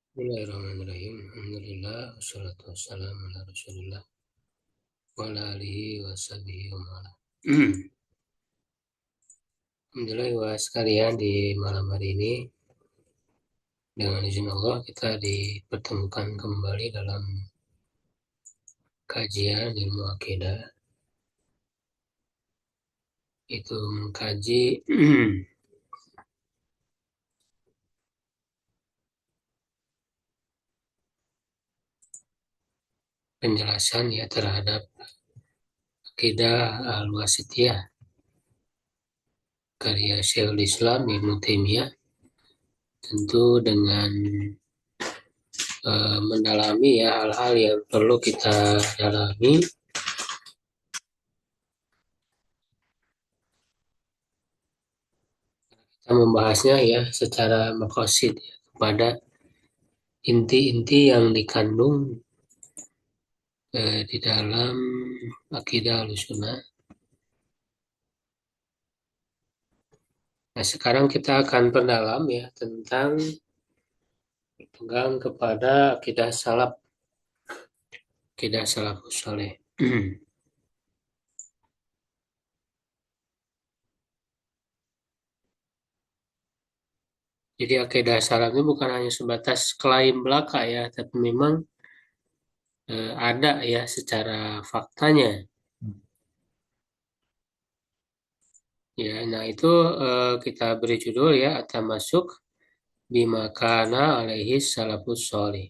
Bismillahirrahmanirrahim. Alhamdulillah wassalatu wassalamu ala Rasulillah wa ala alihi washabihi wa mala. Alhamdulillah wa sekalian, di malam hari ini dengan izin Allah kita dipertemukan kembali dalam kajian ilmu akidah, itu mengkaji penjelasan ya terhadap akidah al-wasithiyah karya Syekhul Islam Ibnu Taimiyah, tentu dengan mendalami ya hal-hal yang perlu kita dalami. Kita membahasnya ya secara maqasid ya, kepada inti-inti yang dikandung di dalam akidah Ahlussunnah. Nah, sekarang kita akan perdalam ya tentang berpegang kepada akidah salafus saleh. Jadi akidah salaf ini bukan hanya sebatas klaim belaka ya, tapi memang ada ya secara faktanya. Ya, nah itu kita beri judul ya at-tamassuk bima kana alaihi salafus sholih.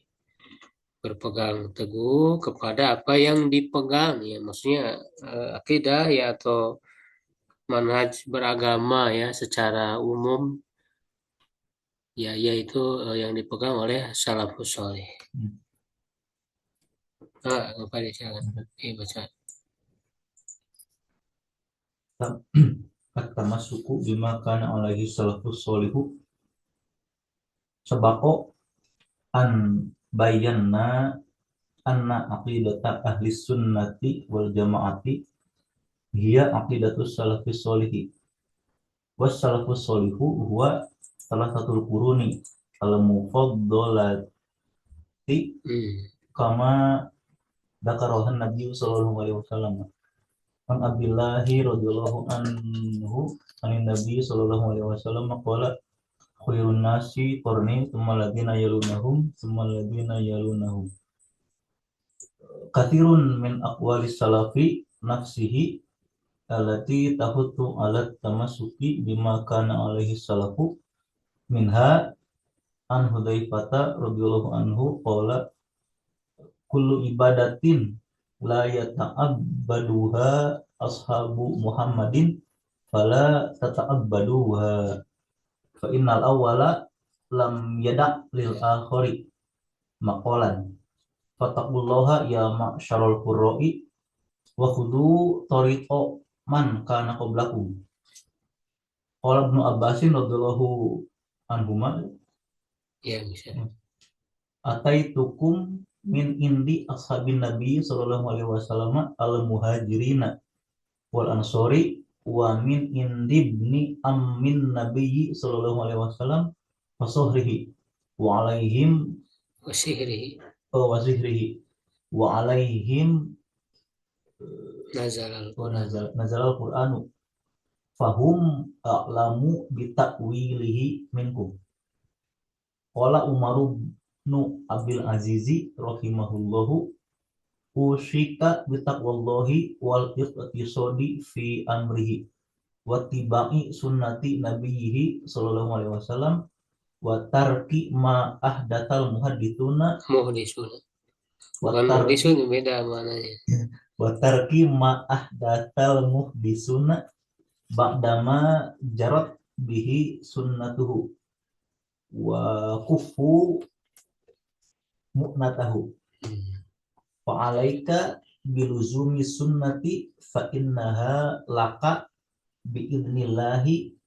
Berpegang teguh kepada apa yang dipegang ya, maksudnya akidah ya atau manhaj beragama ya secara umum ya, yaitu yang dipegang oleh salafus sholih. Apa dia silakan baca. At-tamassuku bima kana alaihi salafus sholihu sabaqo an bayyana anna aqidata ahli sunnati wal jamaati hiya aqidatus salafus sholihi was salafus sholihu huwa salah satu quruni al-mufaddalati kama dzakarahan Nabi sallallahu alaihi wasallam. An Abdillahi radhiyallahu anhu anin Nabi sallallahu alaihi wasallam qala khairun nasi qarni tsumma alladziina yalunahum tsumma alladziina yalunahum. Katsirun min aqwalis salafi nafsihi allati tahuttu ala tamassuki bima kana alaihi salafu minha an Hudzaifah radhiyallahu anhu qala kullu ibadatin la yata'abbaduha ashabu Muhammadin fala tata'abbaduha fa innal awwala lam yada' lil akhiri maqalan fattaqullaha ya ma'syarul qurra'i wa khudu tariqa man kana qablakum. Qala Ibnu Abbasin radhiyallahu anhuma Ya, bisa. Ataitukum min indi ashabin nabi sallallahu alaihi wasallam al muhajirina wal ansori wa min indi ibni ammin nabiyyi sallallahu alaihi wasallam fasuhrihi wa alaihim Wasihrihi wasihrihi wa alaihim nazal al-Qur'anu fahum a'lamu bitakwilihi minkum. Qala Umaru nu Abil Azizi rahimahullahu usika bitaqwallahi wal iqtisadi fi amrihi wattiba'i sunnati nabiyhi sallallahu alaihi wasallam wa tarki ma ahdatsal muhadditsuna bukan muhdisun, beda maknanya. Wa tarki ma ahdatsal muhditsuna ba'dama jarat bihi sunnatuhu wa kufu mu'natahu fa alaika biluzumi sunnati fa innaha laka biidnillahi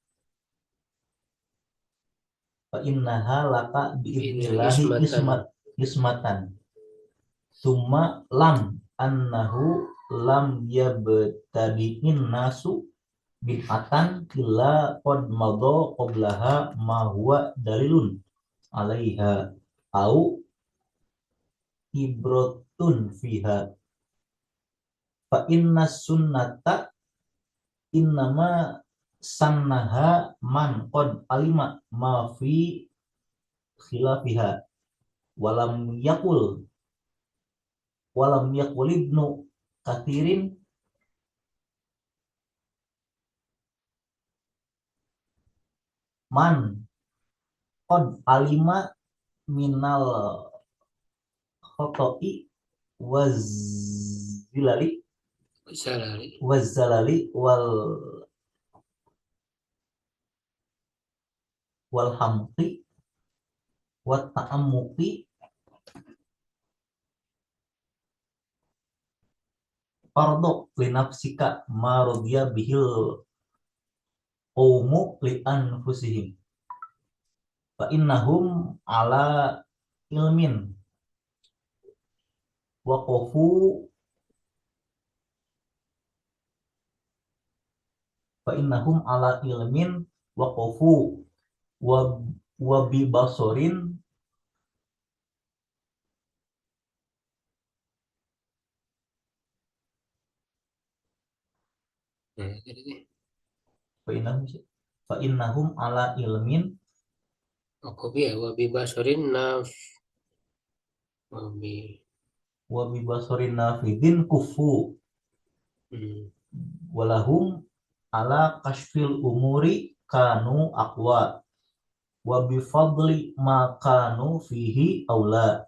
ismatan summa lam annahu lam yabtadi'in nasu bid'atan illa qad madha qablaha ma huwa dalilun alaiha au ibrotun fiha fa inna sunnata innama sannaha man qad alima ma fi khilafiha walam yakul ibnu kathirin man qad alima minal khoto'i wazilali Salali. wazalali wal hamqi wat ta'ammuqi fardo linafsika ma radiya bihil qaumu li anfusihim fa innahum ala ilmin waqafu fa innahum ala ilmin waqafu wa wa bi basorin fa innahum ala ilmin Aku ya wabi basorin naf wabi. wa bi basorin nafidin kufu walahum ala kashfil umuri kanu aqwa wa bi fadli ma kanu fihi aula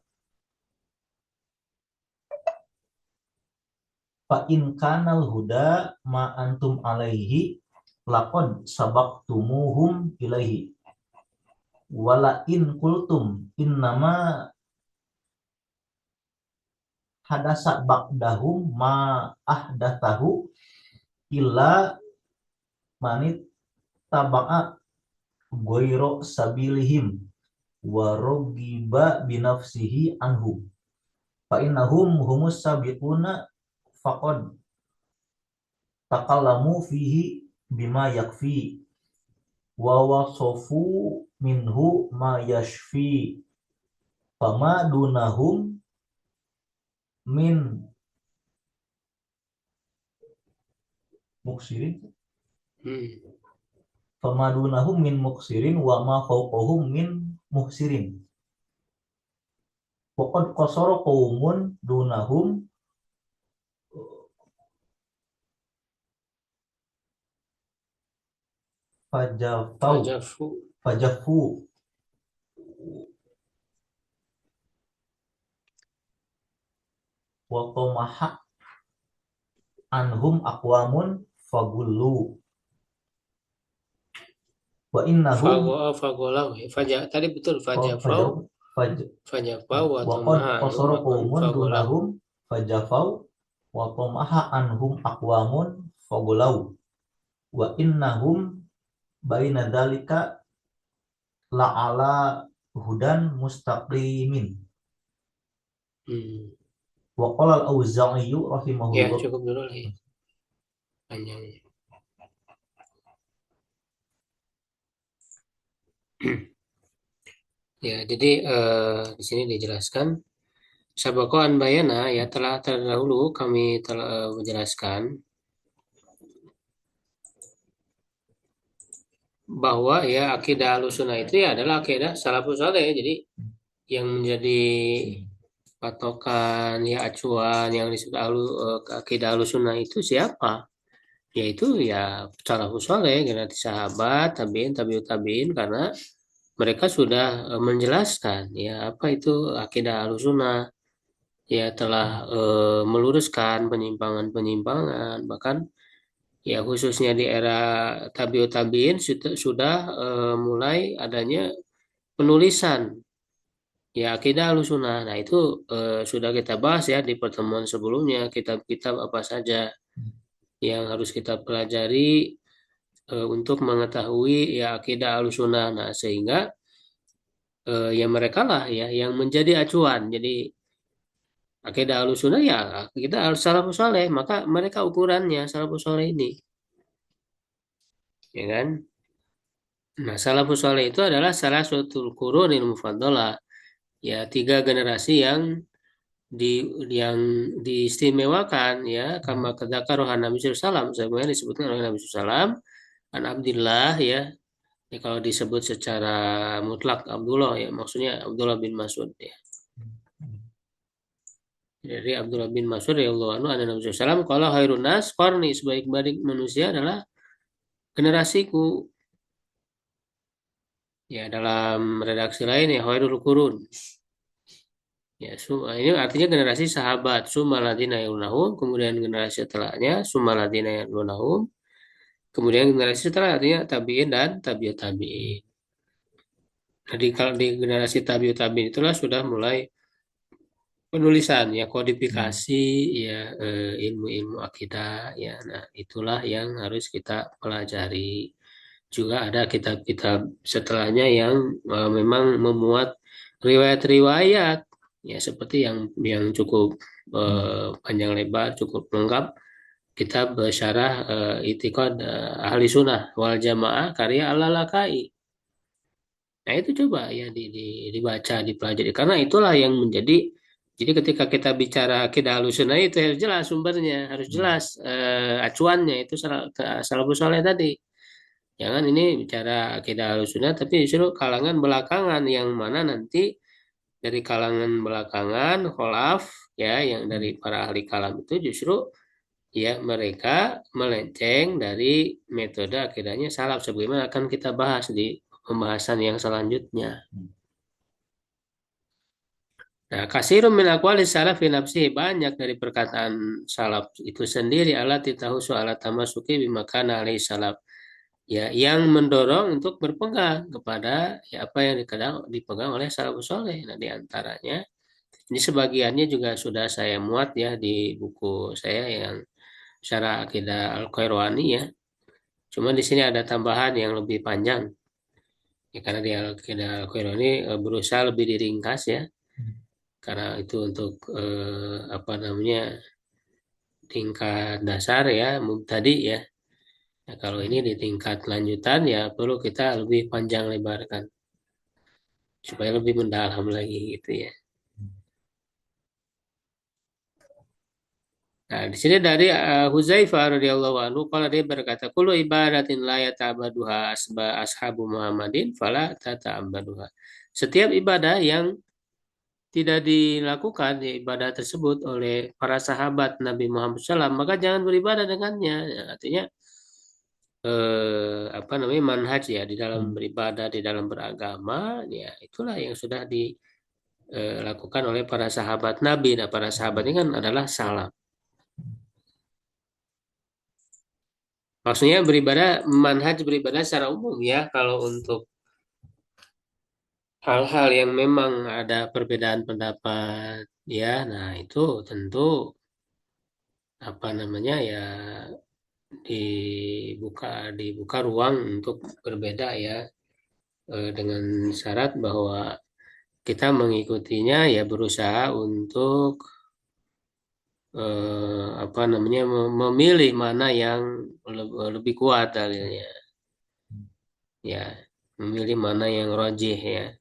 fa in kanal huda ma antum alaihi laqad sabaqtumuhum ilaihi wala in kultum innama hadasa ba'dahum ma ahdathahu illa manit taba'a goiro sabilihim wa rogiba binafsihi anhu fa innahum humus sabiquna faqad takallamu fihi bima yakfi wa wasofu minhu ma yashfi fama dunahum min muksirin fama dunahum min muksirin wa ma fawqahum min muksirin waqad qasara qaumun dunahum fajafu wa qamaha anhum aqwamun fagullu wa innahum fagolau faja tadi betul fajafau fajafau wa tamaha qasara qaumun dunahum fajafau wa qamaha anhum aqwamun fagullu wa innahum baina dalika la'ala hudan mustaqimin. Wa qala al-Auza'i rahimahullah. Ya, cukup dulu lah ya. Panjangnya. Ya, jadi di sini dijelaskan sabaqan bayana ya telah terdahulu kami telah menjelaskan bahwa ya akidah Ahlussunnah itu ya adalah akidah salafus saleh. Jadi yang menjadi patokan ya acuan yang disebut akidah Ahlussunnah itu siapa? Yaitu ya salafus saleh, generasi sahabat, tabi'in, tabi'ut tabi'in, karena mereka sudah menjelaskan ya apa itu akidah Ahlussunnah, ya telah meluruskan penyimpangan-penyimpangan, bahkan ya khususnya di era tabi'ut tabi'in sudah mulai adanya penulisan ya akidah Ahlussunnah. Nah itu sudah kita bahas ya di pertemuan sebelumnya, kitab-kitab apa saja yang harus kita pelajari untuk mengetahui ya akidah Ahlussunnah. Nah sehingga ya mereka lah ya yang menjadi acuan. Jadi akidah Ahlussunnah ya kita salafus saleh, maka mereka ukurannya salafus saleh ini, ya kan? Nah salafus saleh itu adalah salah satu qurunil mufaddalah, ya 3 generasi di yang diistimewakan ya kama kadzakara Nabi sallallahu sebenarnya disebutkan oleh Nabi sallallahu an Abdillah ya. Ya, kalau disebut secara mutlak Abdullah ya maksudnya Abdullah bin Mas'ud ya. Dari Abdullah bin Mas'ud radhiyallahu anhu ada Nabi sallallahu kalau khairun nas qarni sebaik-baik manusia adalah generasiku. Ya dalam redaksi lain ya khairul qurun. Ya, ini artinya generasi sahabat sumaladina yalunahum, kemudian generasi setelahnya sumaladina yalunahum, kemudian generasi setelah artinya tabiin dan tabiut tabiin. Jadi kalau di generasi tabiut tabiin itulah sudah mulai penulisan ya kodifikasi ya ilmu-ilmu akidah ya. Nah, itulah yang harus kita pelajari. Juga ada kitab-kitab setelahnya yang memang memuat riwayat-riwayat ya seperti yang cukup panjang lebar, cukup lengkap kitab syarah I'tiqad Ahli Sunnah wal Jamaah karya Al-Lalakai. Nah, itu coba ya dibaca, dipelajari karena itulah yang menjadi jadi ketika kita bicara akidah Ahlussunnah itu harus jelas sumbernya, harus jelas acuannya itu salafus saleh tadi. Jangan ini bicara akidah Ahlussunnah tapi justru kalangan belakangan yang mana nanti dari kalangan belakangan kholaf ya yang dari para ahli kalam itu justru ya mereka melenceng dari metode akidahnya salaf sebagaimana akan kita bahas di pembahasan yang selanjutnya. Nah, kasirun min aqwalis salaf fi nafsihi banyak dari perkataan salaf itu sendiri alat titahusu alat tamasuki bimakana alaihi salaf ya yang mendorong untuk berpegang kepada ya apa yang dipegang oleh salafus saleh. Nah, di antaranya ini sebagiannya juga sudah saya muat ya di buku saya yang Syarah Akidah Al-Qairwani ya. Cuma di sini ada tambahan yang lebih panjang. Ya, karena di Al-Akidah Al-Qairwani berusaha lebih diringkas ya. Karena itu untuk apa namanya tingkat dasar ya, tadi ya. Nah, kalau ini di tingkat lanjutan ya perlu kita lebih panjang lebarkan supaya lebih mendalam lagi gitu ya. Nah, di sini dari Huzaifah radhiyallahu anhu kalau dia berkata, "Kullu ibadatin la yata'abbaduha ashabu Muhammadin fala tata'abbaduha." Setiap ibadah yang tidak dilakukan ya, ibadah tersebut oleh para sahabat Nabi Muhammad SAW, maka jangan beribadah dengannya. Ya, artinya apa namanya manhaj ya di dalam beribadah, di dalam beragama, ya itulah yang sudah dilakukan oleh para sahabat Nabi. Nah, para sahabat ini kan adalah salaf. Maksudnya beribadah, manhaj beribadah secara umum ya. Kalau untuk hal-hal yang memang ada perbedaan pendapat, ya, nah itu tentu apa namanya ya dibuka ruang untuk berbeda ya, dengan syarat bahwa kita mengikutinya ya berusaha untuk apa namanya memilih mana yang lebih kuat dalilnya, ya memilih mana yang rojih ya.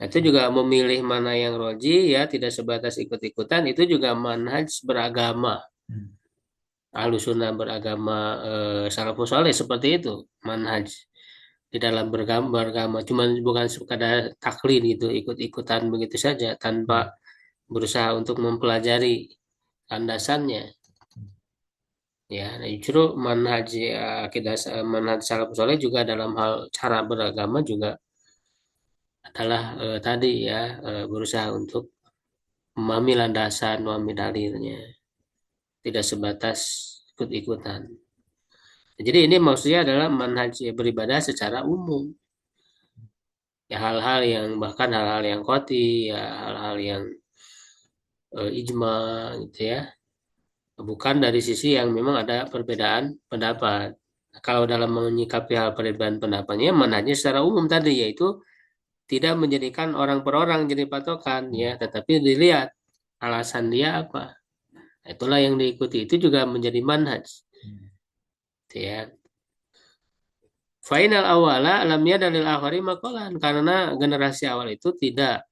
Nah, itu juga memilih mana yang roji ya tidak sebatas ikut-ikutan itu juga manhaj beragama. Ahlussunnah beragama salafus saleh seperti itu manhaj di dalam beragama cuman bukan sekadar taklid gitu ikut-ikutan begitu saja tanpa berusaha untuk mempelajari landasannya ya. Nah, justru manhaj akidah manhaj salafus saleh juga dalam hal cara beragama juga adalah tadi ya berusaha untuk memahami landasan, memahami dalilnya, tidak sebatas ikut-ikutan. Jadi ini maksudnya adalah manhaj beribadah secara umum. Ya hal-hal yang bahkan hal-hal yang qati, ya hal-hal yang ijma gitu ya. Bukan dari sisi yang memang ada perbedaan pendapat. Kalau dalam menyikapi hal perbedaan pendapatnya, manhajnya secara umum tadi yaitu tidak menjadikan orang per orang jadi patokan ya, tetapi dilihat alasan dia apa. Itulah yang diikuti. Itu juga menjadi manhaj. Ya. Final awala lam dalil akhari makolan karena generasi awal itu tidak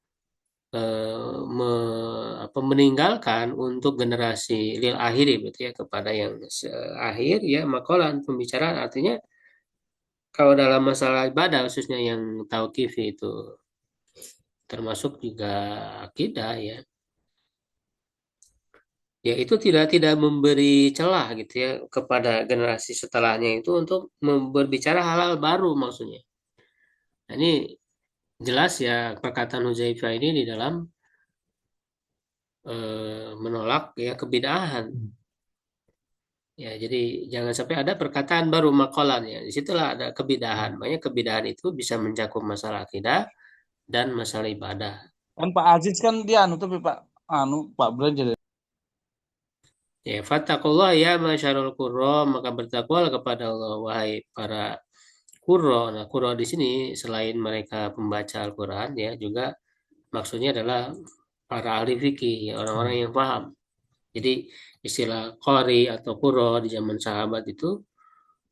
meninggalkan untuk generasi lil akhiri berarti ya kepada yang akhir ya makolan pembicaraan artinya kalau dalam masalah ibadah khususnya yang tauqif itu termasuk juga akidah ya. Ya itu tidak memberi celah gitu ya kepada generasi setelahnya itu untuk berbicara hal-hal baru maksudnya. Nah, ini jelas ya perkataan Huzaifah ini di dalam menolak ya kebid'ahan. Ya, jadi jangan sampai ada perkataan baru makolan ya. Disitulah ada kebidahan. Makanya kebidahan itu bisa mencakup masalah akidah dan masalah ibadah. Kan Pak Aziz kan dia anu tapi Pak Belajar. Ya, fattakullah ya masyarul qurra, maka bertakwalah kepada Allah wahai para qurra. Nah, qurra di sini selain mereka pembaca Al-Qur'an ya juga maksudnya adalah para ahli fikih, ya, orang-orang yang paham. Jadi istilah qari atau qurra di zaman sahabat itu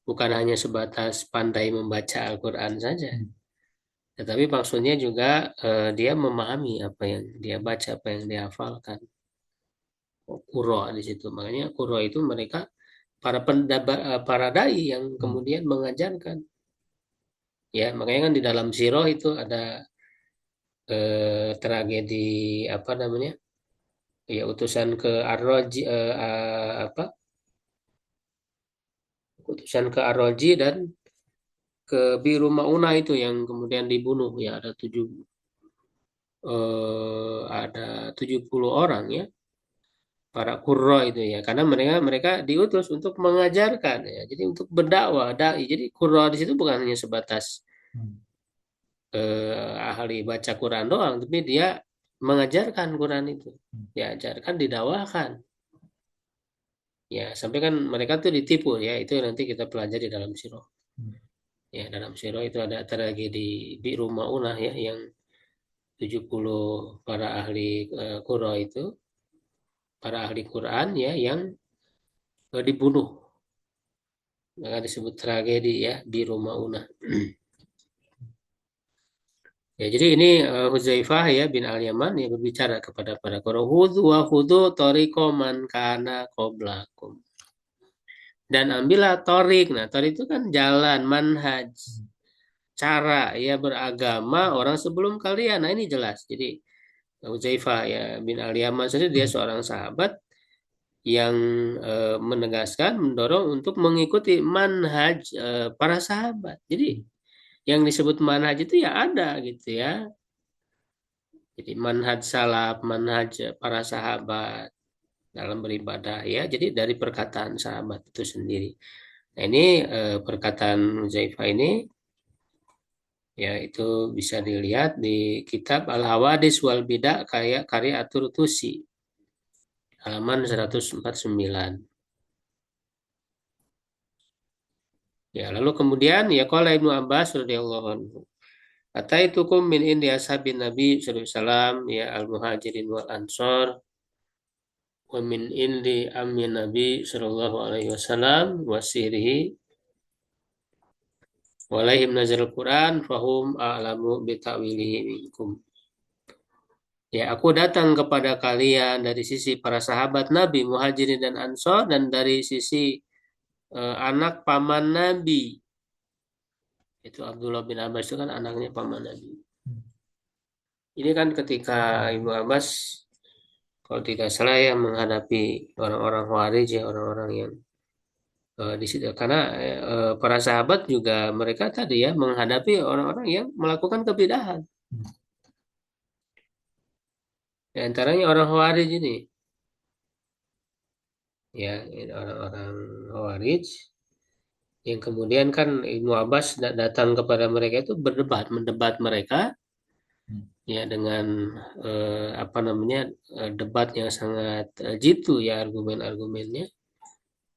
bukan hanya sebatas pandai membaca Al-Qur'an saja. Tetapi maksudnya juga dia memahami apa yang dia baca, apa yang dia hafalkan. Kuro di situ. Makanya kuro itu mereka para dai yang kemudian mengajarkan. Ya, makanya kan di dalam sirah itu ada tragedi apa namanya? Ya, utusan ke Ar-Raji apa? Utusan ke Ar-Raji dan ke Biru Mauna itu yang kemudian dibunuh ya ada 70 orang ya para kurra itu ya karena mereka mereka diutus untuk mengajarkan ya jadi untuk berdakwah dai jadi kurra di situ bukan hanya sebatas ahli baca Quran doang tapi dia mengajarkan Quran itu diajarkan didakwakan ya sampai kan mereka tuh ditipu ya itu nanti kita pelajari dalam sirah ya dalam sirah itu ada tragedi Bi'ru Maunah ya yang 70 para ahli Qurra itu para ahli Quran ya yang dibunuh maka disebut tragedi ya di Romauna. Ya, jadi ini Huzaifah ya bin Al-Yaman yang berbicara kepada para qurra khudhu wa khudhu tariqa man kana qablakum. Dan ambillah torik. Nah, torik itu kan jalan, manhaj, cara ya beragama orang sebelum kalian. Nah, ini jelas. Jadi Huzaifah ya bin Al-Yaman saja dia seorang sahabat yang menegaskan, mendorong untuk mengikuti manhaj para sahabat. Jadi yang disebut manhaj itu ya ada gitu ya. Jadi manhaj salaf, manhaj para sahabat dalam beribadah ya. Jadi dari perkataan sahabat itu sendiri. Nah ini perkataan Zaifah ini ya itu bisa dilihat di kitab Al-Hawadis wal Bidah kayak karya Atur Tusi halaman 149. Ya, lalu kemudian ya qala Ibnu Abbas radhiyallahu anhu. Ataitukum min indi ashabin Nabi sallallahu alaihi wasallam ya al-muhajirin wal ansor wa min indi ammi Nabi sallallahu alaihi wasallam wa sihrihi walaihim nazal Quran fahum a'lamu bi ta'wilihi minkum. Ya, aku datang kepada kalian dari sisi para sahabat Nabi, Muhajirin dan Ansor dan dari sisi anak paman Nabi. Itu Abdullah bin Abbas itu kan anaknya paman Nabi. Ini kan ketika Ibu Abbas kalau tidak salah ya menghadapi orang-orang Khawarij ya orang-orang yang di situ karena para sahabat juga mereka tadi ya menghadapi orang-orang yang melakukan kebidahan. Di antaranya orang Khawarij ini ya ini orang-orang Khawarij yang kemudian kan Ibnu Abbas datang kepada mereka itu mendebat mereka ya dengan apa namanya debat yang sangat jitu ya argumen-argumennya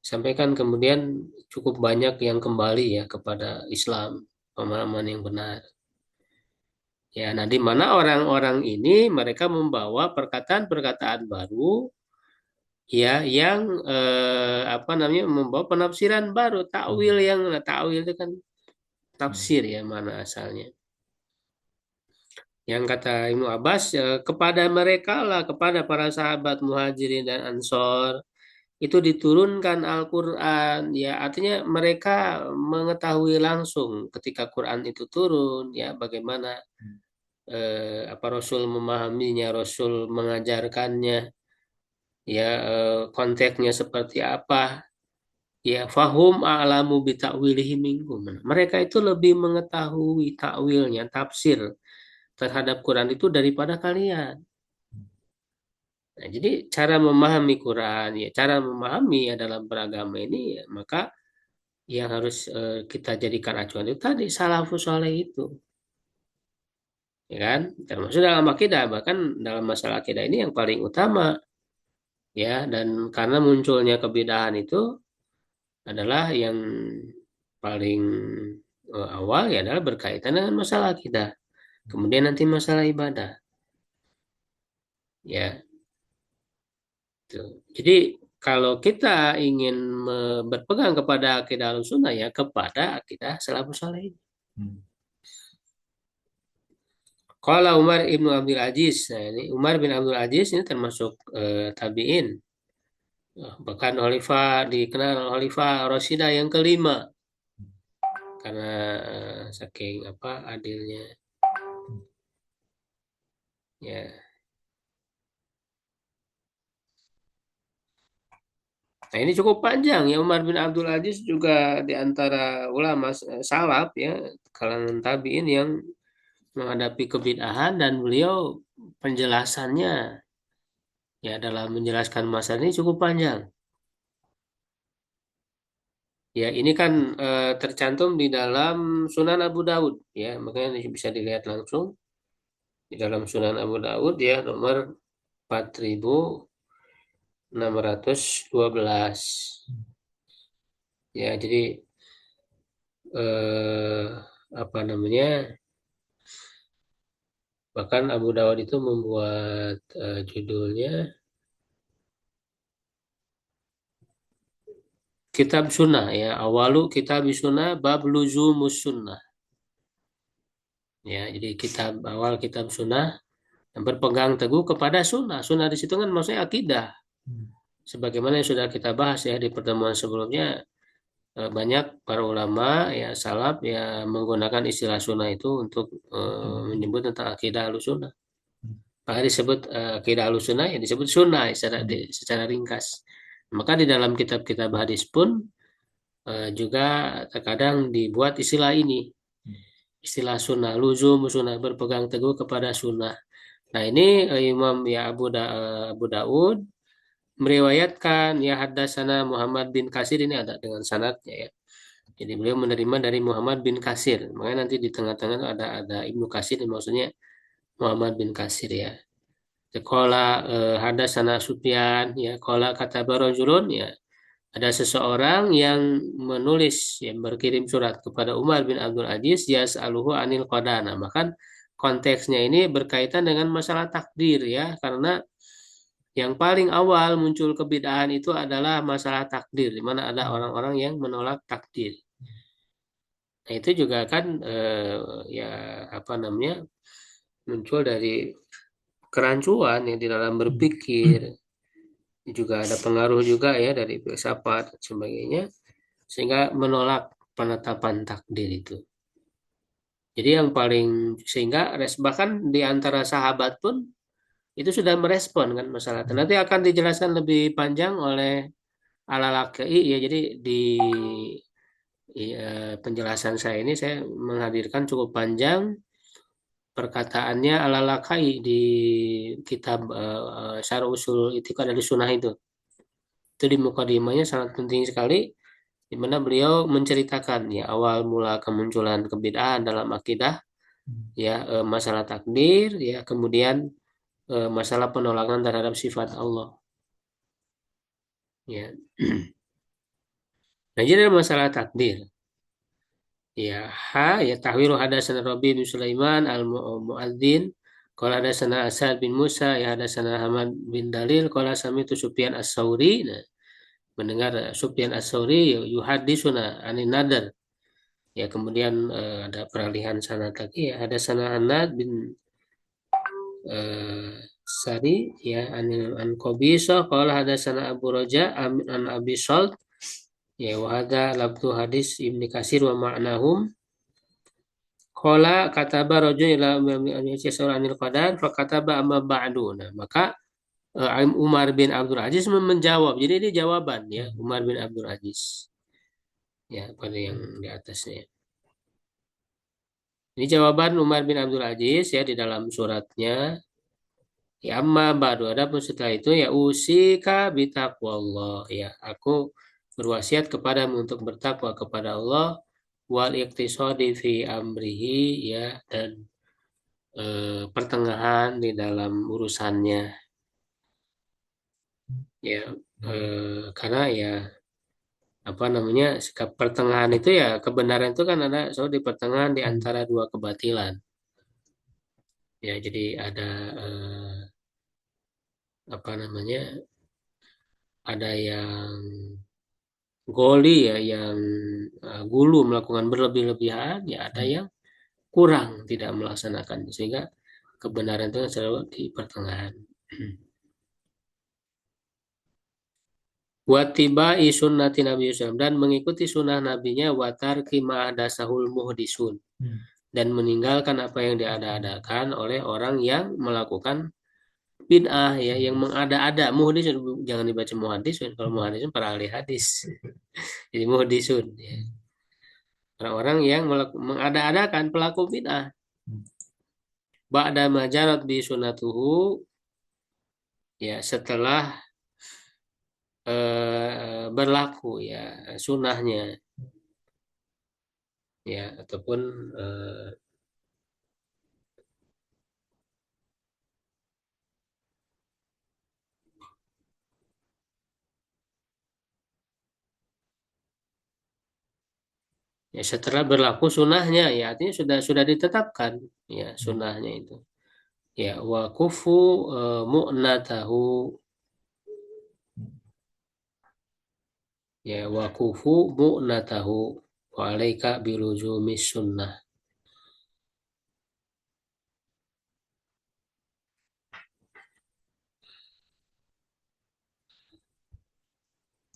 sampai kan kemudian cukup banyak yang kembali ya kepada Islam pemahaman yang benar ya nah di mana orang-orang ini mereka membawa perkataan-perkataan baru ya yang apa namanya membawa penafsiran baru takwil yang takwil itu kan tafsir ya mana asalnya Yang kata Ibnu Abbas, kepada mereka lah, kepada para sahabat Muhajirin dan Ansor itu diturunkan Al-Quran. Ya, artinya mereka mengetahui langsung ketika Quran itu turun, ya bagaimana apa Rasul memahaminya, Rasul mengajarkannya, ya konteksnya seperti apa. Ya, fahum a'lamu bita'wilihi minkum. Mereka itu lebih mengetahui takwilnya, tafsir terhadap Quran itu daripada kalian. Nah, jadi cara memahami Quran, ya cara memahami ya dalam beragama ini, ya, maka yang harus kita jadikan acuan itu tadi salafus saleh itu, ya kan? Termasuk dalam akidah, bahkan dalam masalah akidah ini yang paling utama, ya. Dan karena munculnya kebidahan itu adalah yang paling awal ya adalah berkaitan dengan masalah akidah. Kemudian nanti masalah ibadah, ya. Tuh. Jadi kalau kita ingin berpegang kepada akidah Ahlussunnah ya kepada akidah salafus saleh. Hmm. Qala Umar ibnu Abdul Aziz. Nah, ini Umar bin Abdul Aziz ini termasuk tabi'in. Bahkan khalifah dikenal khalifah Rasyidah yang kelima karena saking apa adilnya. Ya. Nah, ini cukup panjang ya. Umar bin Abdul Aziz juga di antara ulama salaf ya, kalangan tabi'in yang menghadapi kebid'ahan, dan beliau penjelasannya ya dalam menjelaskan masalah ini cukup panjang. Ya, ini kan tercantum di dalam Sunan Abu Daud ya, makanya ini bisa dilihat langsung di dalam Sunan Abu Daud ya nomor 4612. Ya, jadi eh, apa namanya? Bahkan Abu Dawud itu membuat judulnya Kitab Sunnah ya, awalu Kitab Sunnah bab luzumus sunnah. Ya, jadi kitab awal Kitab Sunnah yang berpegang teguh kepada sunnah. Sunnah di situ kan maksudnya akidah. Sebagaimana yang sudah kita bahas ya di pertemuan sebelumnya, banyak para ulama ya salaf ya menggunakan istilah sunnah itu untuk menyebut tentang akidah Ahlussunnah. Maka disebut akidah Ahlussunnah ya disebut sunnah secara ringkas. Maka di dalam kitab-kitab hadis pun juga terkadang dibuat istilah ini, istilah sunnah, luzum sunnah, berpegang teguh kepada sunnah. Nah ini Imam ya Abu Daud meriwayatkan ya haddatsana Muhammad bin Kasir, ini ada dengan sanadnya ya. Jadi beliau menerima dari Muhammad bin Kasir. Makanya nanti di tengah-tengah ada Ibnu Kasir, maksudnya Muhammad bin Kasir ya. Sekolah hadasana Sufyan ya, kola kata barojulun ya. Ada seseorang yang menulis yang berkirim surat kepada Umar bin Abdul Aziz yas'aluhu anil qadana. Bahkan konteksnya ini berkaitan dengan masalah takdir ya, karena yang paling awal muncul kebid'ahan itu adalah masalah takdir, di mana ada orang-orang yang menolak takdir. Nah, itu juga kan ya apa namanya muncul dari kerancuan yang di dalam berpikir, juga ada pengaruh juga ya dari filsafat dan sebagainya, sehingga menolak penetapan takdir itu. Jadi yang paling sehingga bahkan di antara sahabat pun itu sudah merespon kan masalah itu. Nanti akan dijelaskan lebih panjang oleh Al-Lalakai ya. Jadi di penjelasan saya ini saya menghadirkan cukup panjang perkataannya Al-Lalakai di kitab Syarh Ushul I'tiqad Ahlussunnah itu. Itu di mukadimahnya sangat penting sekali, di mana beliau menceritakan ya awal mula kemunculan kebid'ahan dalam akidah ya masalah takdir ya, kemudian masalah penolakan terhadap sifat Allah ya. Nah, jadi masalah takdir ya ya tahwiru hadasan Rabi bin Sulaiman al muadzin qala hadatsana Asad bin Musa ya hadatsana Hamad bin Dalil qala sami'tu Sufyan as-Sauri. Nah, mendengar Sufyan as-Sauri yuhadisuna anin nadar. Ya, kemudian ada peralihan sanad lagi ya. Ada sana Hanad bin Sari ya an Qabisa qala hadatsana Abu Raja an Abi Salt ya wa hadza labtu hadis Ibnu Katsir wa ma'nahum qala kataba rajul ila anil qadar fa kataba amma ba'du. Nah, maka Umar bin Abdul Aziz menjawab. Jadi ini jawaban ya Umar bin Abdul Aziz. Ya, pada yang di atasnya. Ini jawaban Umar bin Abdul Aziz ya di dalam suratnya. Ya amma ba'du, adapun setelah itu ya usika bitaqwallah ya aku berwasiat kepadamu untuk bertakwa kepada Allah wal iqtisadi fi amrihi ya dan pertengahan di dalam urusannya ya karena ya apa namanya sikap pertengahan itu ya kebenaran itu kan ada di pertengahan di antara dua kebatilan ya jadi ada apa namanya ada yang goli ya yang gulu melakukan berlebih-lebihan ya ada yang kurang tidak melaksanakan sehingga kebenaran itu selalu di pertengahan. Watibai sunnati Nabi Yusuf dan mengikuti sunnah nabinya watarki ma'adasahul muhdisun dan meninggalkan apa yang diada-adakan oleh orang yang melakukan bid'ah ya yang mengada-ada muhdisun jangan dibaca muhadisun kalau muhadisun para ahli hadis jadi muhdisun ya. Orang-orang yang mengada-adakan pelaku bid'ah ba'da majarat bi sunatuhu ya setelah berlaku ya sunnahnya ya ataupun ya setelah berlaku sunnahnya ya artinya sudah ditetapkan ya sunnahnya itu ya wa kufu mu'natahu ya wa kufu mu'natahu wa alaika biluzumi sunnah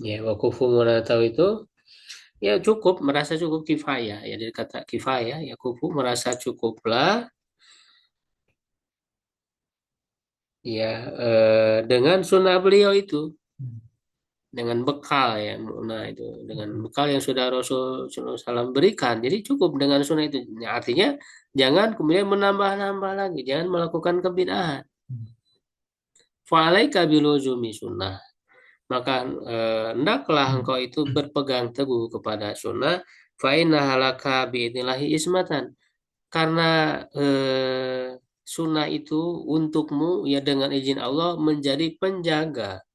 ya wa kufu mu'natahu itu ya cukup merasa cukup kifayah ya dari kata kifayah ya kufu merasa cukuplah ya dengan sunnah beliau itu dengan bekal ya nah itu dengan bekal yang sudah Rasul SAW berikan jadi cukup dengan sunnah itu ya, artinya jangan kemudian menambah-nambah lagi jangan melakukan kebid'ahan fa'alaika biluzumi sunnah maka hendaklah engkau itu berpegang teguh kepada sunnah fa'inna halaka biidnillahi ismatan karena sunnah itu untukmu ya dengan izin Allah menjadi penjaga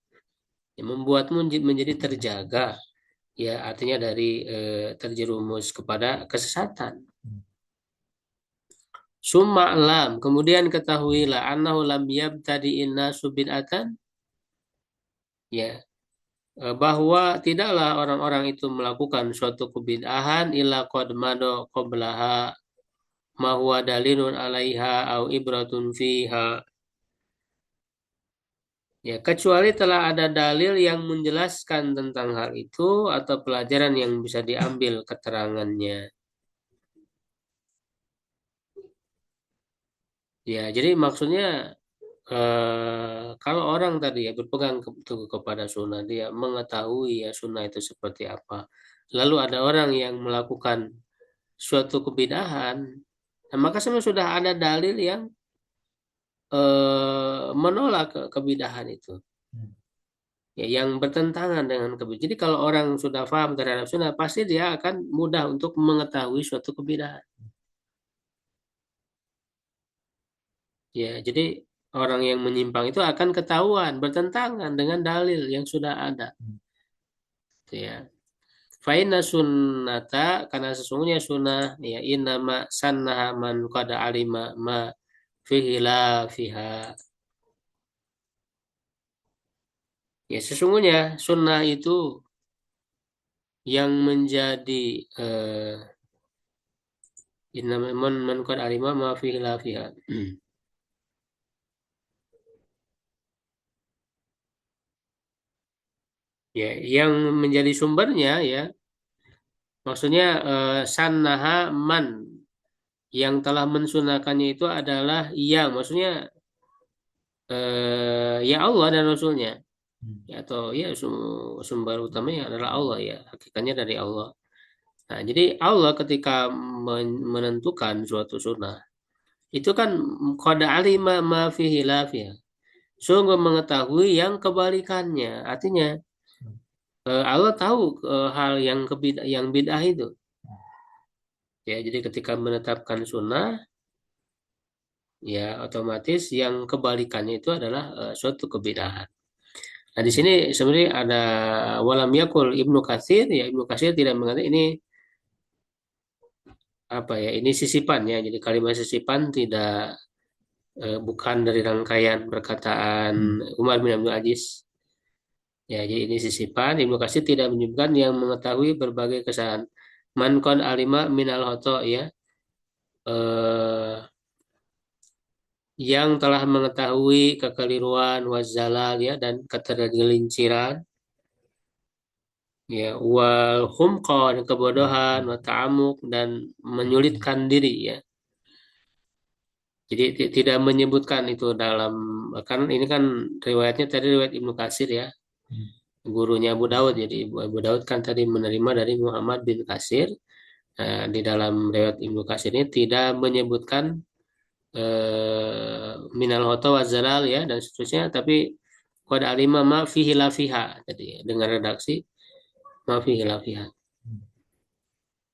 ya, membuatmu menjadi terjaga ya artinya dari terjerumus kepada kesesatan summa lam kemudian ketahuilah annahu lam yabtadi'in nasu bid'atan ya bahwa tidaklah orang-orang itu melakukan suatu kebid'ahan illa qad mado qablaha ma huwa dalilun 'alaiha au ibratun fiha ya kecuali telah ada dalil yang menjelaskan tentang hal itu atau pelajaran yang bisa diambil keterangannya ya jadi maksudnya kalau orang tadi ya berpegang teguh kepada sunnah dia mengetahui ya sunnah itu seperti apa lalu ada orang yang melakukan suatu kebidahan nah, maka sebenarnya sudah ada dalil yang menolak kebidahan itu ya yang bertentangan dengan kebidahan jadi kalau orang sudah paham terhadap sunnah pasti dia akan mudah untuk mengetahui suatu kebidahan ya jadi orang yang menyimpang itu akan ketahuan bertentangan dengan dalil yang sudah ada gitu ya Faina sunnata karena sesungguhnya sunnah ya innama sannaha man qad alima ma fihi la fiha ya sesungguhnya sunnah itu yang menjadi innama man qad alima ma fihi la fiha Ya, yang menjadi sumbernya ya, maksudnya sannaha man, yang telah mensunahkannya itu adalah yang, maksudnya ya Allah dan Rasulnya. Hmm. Ya, atau ya sumber utamanya adalah Allah ya, hakikatnya dari Allah. Nah, jadi Allah ketika menentukan suatu sunnah itu kan qad alima ma fihi khilaf, sungguh mengetahui yang kebalikannya. Artinya Allah tahu hal yang yang bid'ah itu. Ya, jadi ketika menetapkan sunnah, ya otomatis yang kebalikannya itu adalah suatu kebid'ahan. Nah, di sini sebenarnya ada walam yakul Ibnu Katsir, ya Ibnu Katsir tidak mengatakan ini apa ya, ini sisipan ya. Jadi kalimat sisipan tidak bukan dari rangkaian perkataan Umar bin Abdul Aziz. Ya, jadi ini sisipan. Ibnu Katsir tidak menyebutkan yang mengetahui berbagai kesalahan. Man qad alima minal khoto ya. Eh, yang telah mengetahui kekeliruan wazalal ya dan ketergelinciran ya, wal humqa dan kebodohan, wa ta'amuk dan menyulitkan diri ya. Jadi tidak menyebutkan itu dalam, kan ini kan riwayatnya tadi riwayat Ibnu Katsir ya, gurunya Abu Daud. Jadi Abu Daud kan tadi menerima dari Muhammad bin Katsir. Di dalam riwayat Ibnu Katsir ini tidak menyebutkan minal hoto wa zalal ya dan seterusnya, tapi qad alima ma fihi la fiha tadi ya, dengan redaksi ma fihi la fiha.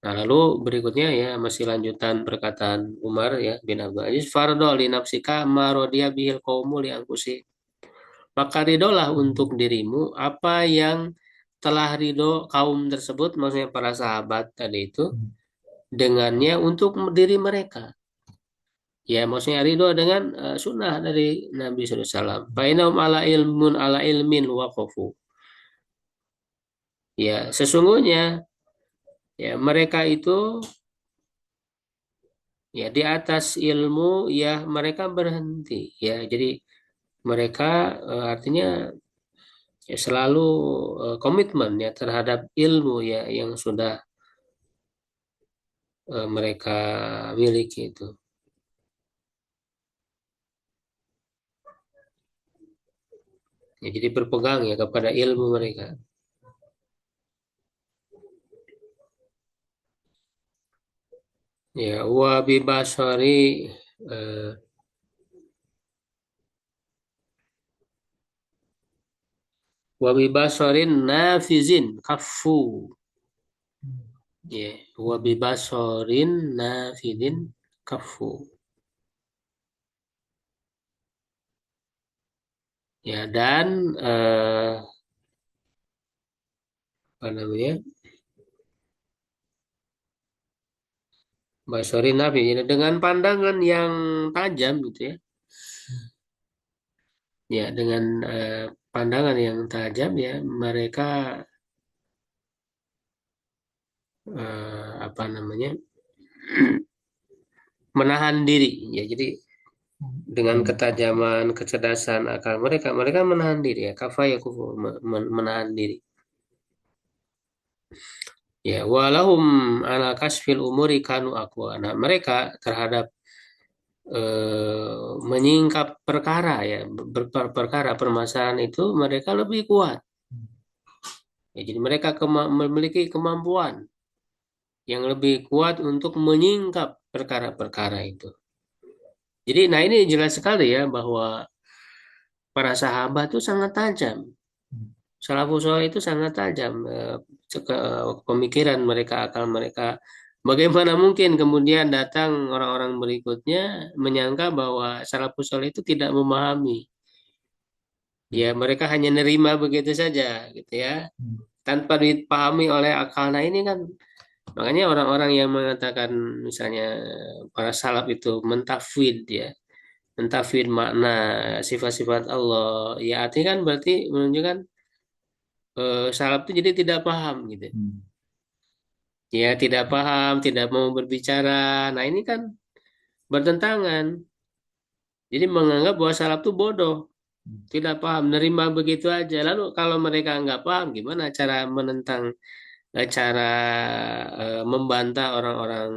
Nah, lalu berikutnya ya masih lanjutan perkataan Umar ya bin Abdul Aziz, fardo li nafsika ma rodiya bihil qaumu li anfusi. Maka ridolah untuk dirimu apa yang telah ridho kaum tersebut, maksudnya para sahabat tadi itu, dengannya untuk diri mereka. Ya, maksudnya ridho dengan sunnah dari Nabi SAW. Bainahum ala ilmun ala ilmin waqafu. Ya, sesungguhnya ya mereka itu ya di atas ilmu ya mereka berhenti. Ya, jadi mereka artinya ya selalu komitmen ya terhadap ilmu ya yang sudah mereka miliki itu. Ya, jadi berpegang ya kepada ilmu mereka. Ya, wa bibasari eh, wa bibasarin nafizin kafu. Ya, wa bibasarin nafidin kafu. Ya, dan apa namanya? Basarin nafi, ya, dengan pandangan yang tajam gitu ya. Ya, dengan pandangan yang tajam ya mereka apa namanya? Menahan diri ya. Jadi dengan ketajaman kecerdasan akal mereka, mereka menahan diri ya, kafaya kufu, menahan diri ya, walahum ala kasfil umuri kanu aqwa. Nah, mereka terhadap menyingkap perkara ya, perkara permasalahan itu mereka lebih kuat ya. Jadi mereka memiliki kemampuan yang lebih kuat untuk menyingkap perkara-perkara itu. Jadi nah ini jelas sekali ya bahwa para sahabat itu sangat tajam. Salafus saleh itu sangat tajam pemikiran mereka, akal mereka. Bagaimana mungkin kemudian datang orang-orang berikutnya menyangka bahwa salafus saleh itu tidak memahami? Ya, mereka hanya nerima begitu saja, gitu ya, tanpa dipahami oleh akal. Nah, ini kan makanya orang-orang yang mengatakan misalnya para salaf itu mentafwid ya, mentafwid makna sifat-sifat Allah. Ya, artinya kan berarti menunjukkan salaf itu jadi tidak paham gitu. Ya, tidak paham, tidak mau berbicara. Nah, ini kan bertentangan. Jadi menganggap bahwa salaf itu bodoh, tidak paham, nerima begitu aja. Lalu kalau mereka nggak paham, gimana cara menentang, cara membantah orang-orang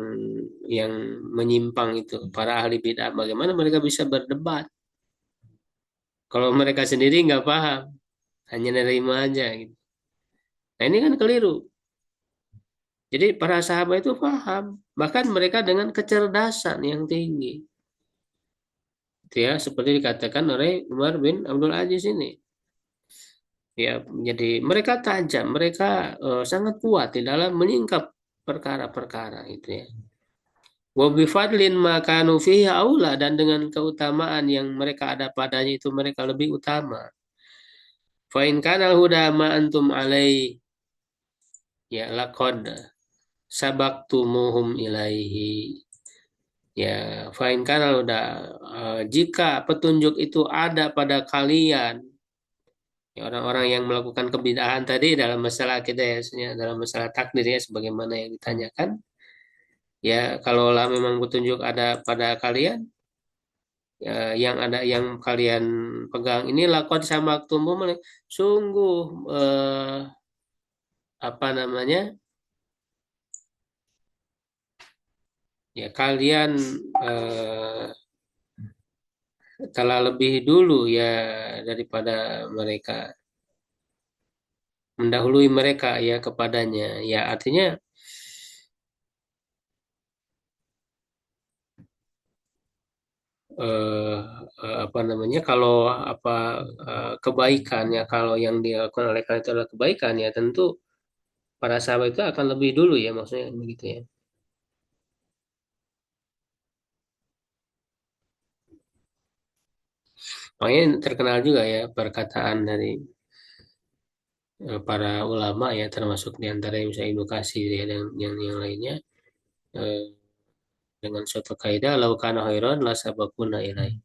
yang menyimpang itu, para ahli bid'ah? Bagaimana mereka bisa berdebat kalau mereka sendiri nggak paham, hanya nerima aja gitu. Nah ini kan keliru. Jadi para sahabat itu paham, bahkan mereka dengan kecerdasan yang tinggi. Itu ya, seperti dikatakan oleh Umar bin Abdul Aziz ini. Ya, jadi mereka tajam, mereka sangat kuat di dalam menyingkap perkara-perkara itu ya. Wa bifadlin makanu fihi aula, dan dengan keutamaan yang mereka ada padanya itu mereka lebih utama. Fa in kana huda ma antum alai, ya laqad sabaktumuhum ilaihi. Ya, fa in kana huda, jika petunjuk itu ada pada kalian, ya, orang-orang yang melakukan kebid'ahan tadi dalam masalah akidah ya, dalam masalah takdir ya, sebagaimana yang ditanyakan, ya kalaulah memang petunjuk ada pada kalian, ya, yang ada yang kalian pegang ini lakon sama tumbuh, sungguh apa namanya, ya kalian eh, telah lebih dulu ya daripada mereka, mendahului mereka ya kepadanya, ya artinya eh, apa namanya, kalau apa kebaikan ya, kalau yang dilakukan oleh kalian itu adalah kebaikan ya, tentu para sahabat itu akan lebih dulu ya, maksudnya begitu ya. Makanya terkenal juga ya perkataan dari para ulama ya, termasuk diantara yang saya edukasi ya, dan yang lainnya, eh, dengan suatu kaidah lau kana khairan la sabaquna ilai.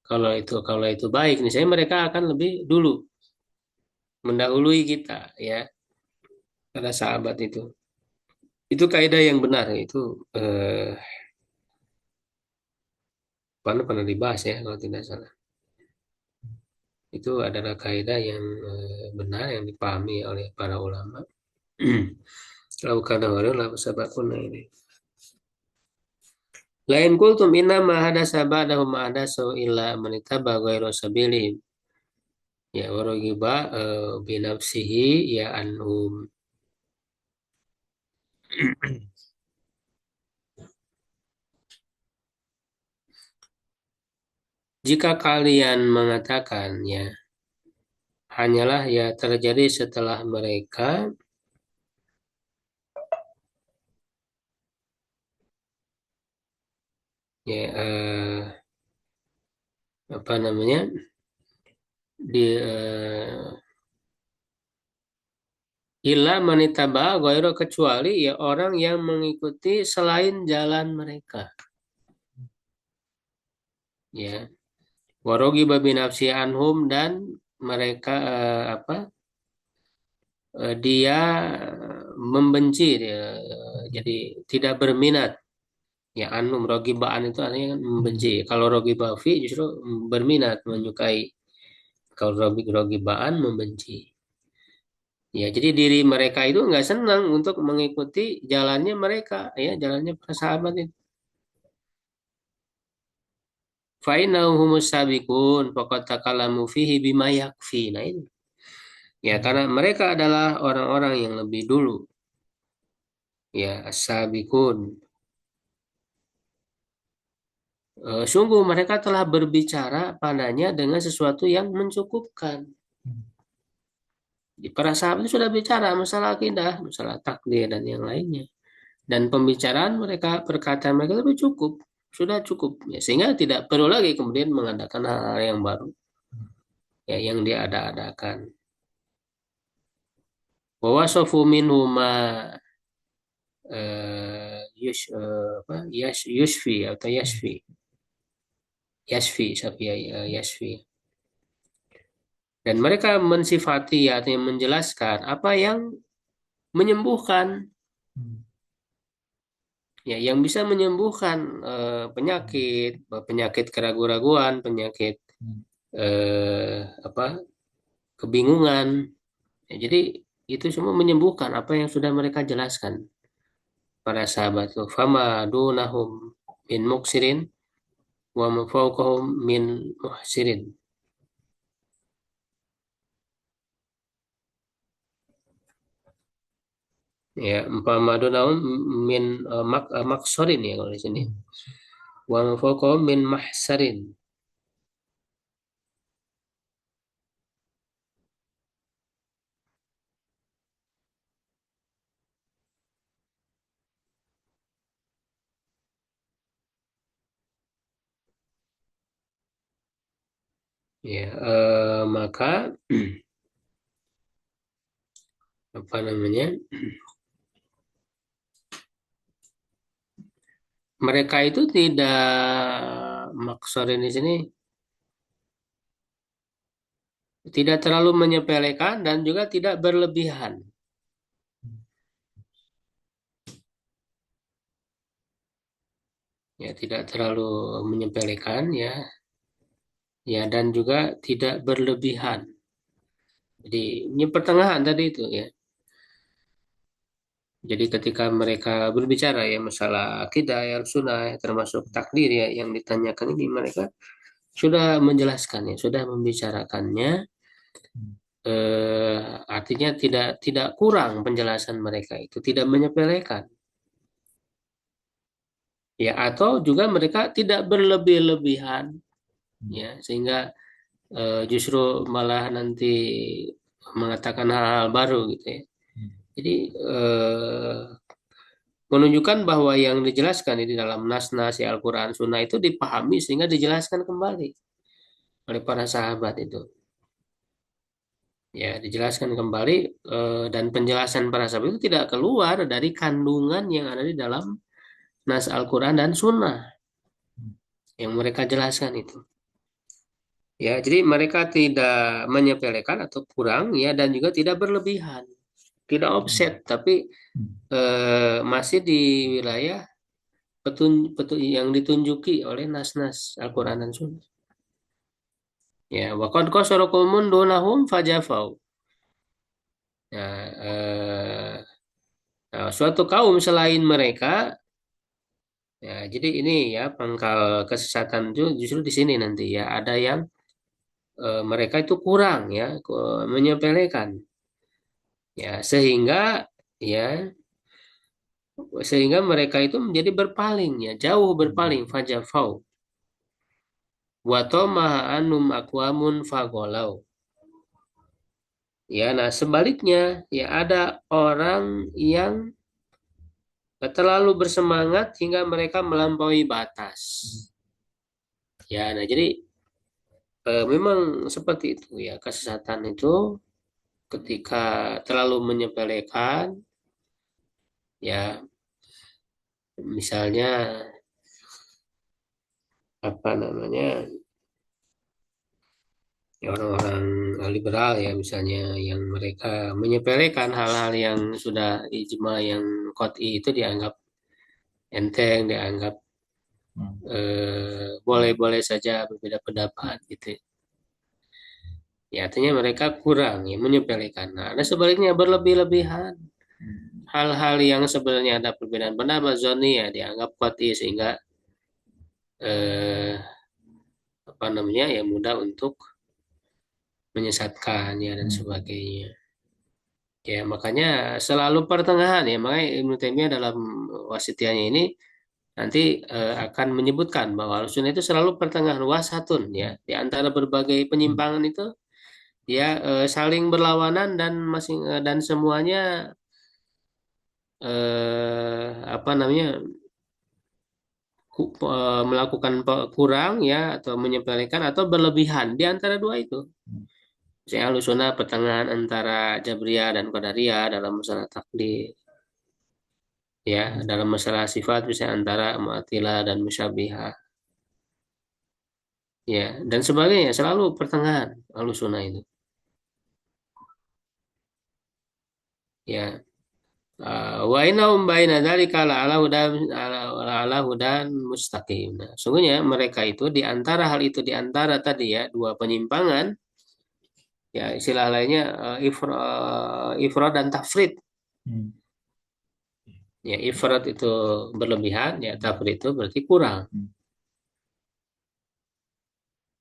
Kalau itu baik nih, saya mereka akan lebih dulu mendahului kita ya, para sahabat itu. Itu kaidah yang benar itu, pernah dibahas ya kalau tidak salah. Itu adalah kaidah yang benar yang dipahami oleh para ulama. Lau kana khairan la sabaquna ilai. Lain kultum inna ma hadasa ba'dahu ma hadasu illa manitaba ghairu sabilihim. Ya warogiba binafsihi ya anhum. Jika kalian mengatakan ya, hanyalah ya terjadi setelah mereka ya apa namanya, di illa manitaba ghairu, kecuali ya orang yang mengikuti selain jalan mereka ya, warogiba binafsi anhum, dan mereka apa, dia membenci dia, jadi tidak berminat ya. Anum rogibaan itu artinya kan membenci. Kalau rogiba fi justru berminat, menyukai. Kalau rogibaan membenci ya, jadi diri mereka itu nggak senang untuk mengikuti jalannya mereka ya, jalannya para sahabat itu. Fa'innahu humus sabiqun faqad takalamu fihi bima yakfi. Nah ini ya, karena mereka adalah orang-orang yang lebih dulu ya, as-sabiqun. Sungguh mereka telah berbicara padanya dengan sesuatu yang mencukupkan. Para sahabat itu sudah bicara masalah akidah, masalah takdir dan yang lainnya. Dan pembicaraan mereka, perkataan mereka lebih cukup, sudah cukup. Ya, sehingga tidak perlu lagi kemudian mengadakan hal-hal yang baru, ya yang diada-adakan. Wawasofu minhuma yusfi atau yasfi. Dan mereka mensifati artinya menjelaskan apa yang menyembuhkan Ya, yang bisa menyembuhkan penyakit, penyakit keraguan-raguan, penyakit apa kebingungan. Ya, jadi itu semua menyembuhkan apa yang sudah mereka jelaskan para sahabat itu. Fama dunahum min muksirin wa ma fawqahum min muhsirin. Ya, umpama dunahum min maksorin ya kalau di sini. Wa ma fawqahum min mahsarin. Ya, maka apa namanya? Mereka itu tidak maksorin di sini tidak terlalu menyepelekan dan juga tidak berlebihan. Ya, tidak terlalu menyepelekan ya. Ya, dan juga tidak berlebihan. Jadi, ini pertengahan tadi itu ya. Jadi ketika mereka berbicara ya masalah akidah ya sunnah ya, termasuk takdir ya yang ditanyakan ini mereka sudah menjelaskannya, sudah membicarakannya eh, artinya tidak kurang penjelasan mereka itu, tidak menyepelekan. Ya, atau juga mereka tidak berlebih-lebihan ya sehingga justru malah nanti mengatakan hal-hal baru gitu ya. Jadi menunjukkan bahwa yang dijelaskan di dalam nas-nas ya Al-Quran Sunnah itu dipahami sehingga dijelaskan kembali oleh para sahabat itu. Ya, dijelaskan kembali dan penjelasan para sahabat itu tidak keluar dari kandungan yang ada di dalam nas Al-Quran dan Sunnah yang mereka jelaskan itu. Ya, jadi mereka tidak menyepelekan atau kurang ya dan juga tidak berlebihan, tidak offset, tapi masih di wilayah yang ditunjuki oleh nas-nas Al-Quran dan Sunnah. Ya, waqad qasara qaumun dunahum fajafau. Nah, suatu kaum selain mereka, ya, jadi ini ya pangkal kesesatan itu justru di sini nanti ya ada yang mereka itu kurang ya menyepelekan, ya sehingga mereka itu menjadi berpaling ya jauh berpaling fajafau wa tamaha anum aqwamun fagolau. Ya, nah sebaliknya ya ada orang yang terlalu bersemangat hingga mereka melampaui batas. Ya, nah jadi memang seperti itu ya kesesatan itu ketika terlalu menyepelekan ya misalnya apa namanya ya orang-orang liberal ya misalnya yang mereka menyepelekan hal-hal yang sudah ijma yang qot'i itu dianggap enteng dianggap boleh-boleh saja berbeda pendapat gitu. Ya, artinya mereka kurang ya menyepelekan. Nah, ada sebaliknya berlebih-lebihan. Hal-hal yang sebenarnya ada perbedaan pendapat zoni ya dianggap qat'i sehingga eh, apa namanya ya mudah untuk menyesatkan ya dan sebagainya. Ya, makanya selalu pertengahan ya. Makanya Ibnu Taimiyah dalam wasitiyahnya ini nanti akan menyebutkan bahwa Ahlussunnah itu selalu pertengahan wasatun ya di antara berbagai penyimpangan itu ya saling berlawanan dan dan semuanya apa namanya melakukan kurang ya atau menyepelekan atau berlebihan di antara dua itu. Misalnya Ahlussunnah pertengahan antara Jabriyah dan Qadariyah dalam masalah takdir ya dalam masalah sifat misalnya antara Mu'tazilah dan Musyabihah ya dan sebagainya selalu pertengahan Ahlussunnah itu ya Wa innahum baina dzalika ala hudan mustaqim. Nah, sungguhnya mereka itu di antara hal itu, di antara tadi ya dua penyimpangan, ya istilah lainnya ifrad dan tafrid. Hmm. Ya ifrad itu berlebihan, ya tafrid itu berarti kurang. Hmm.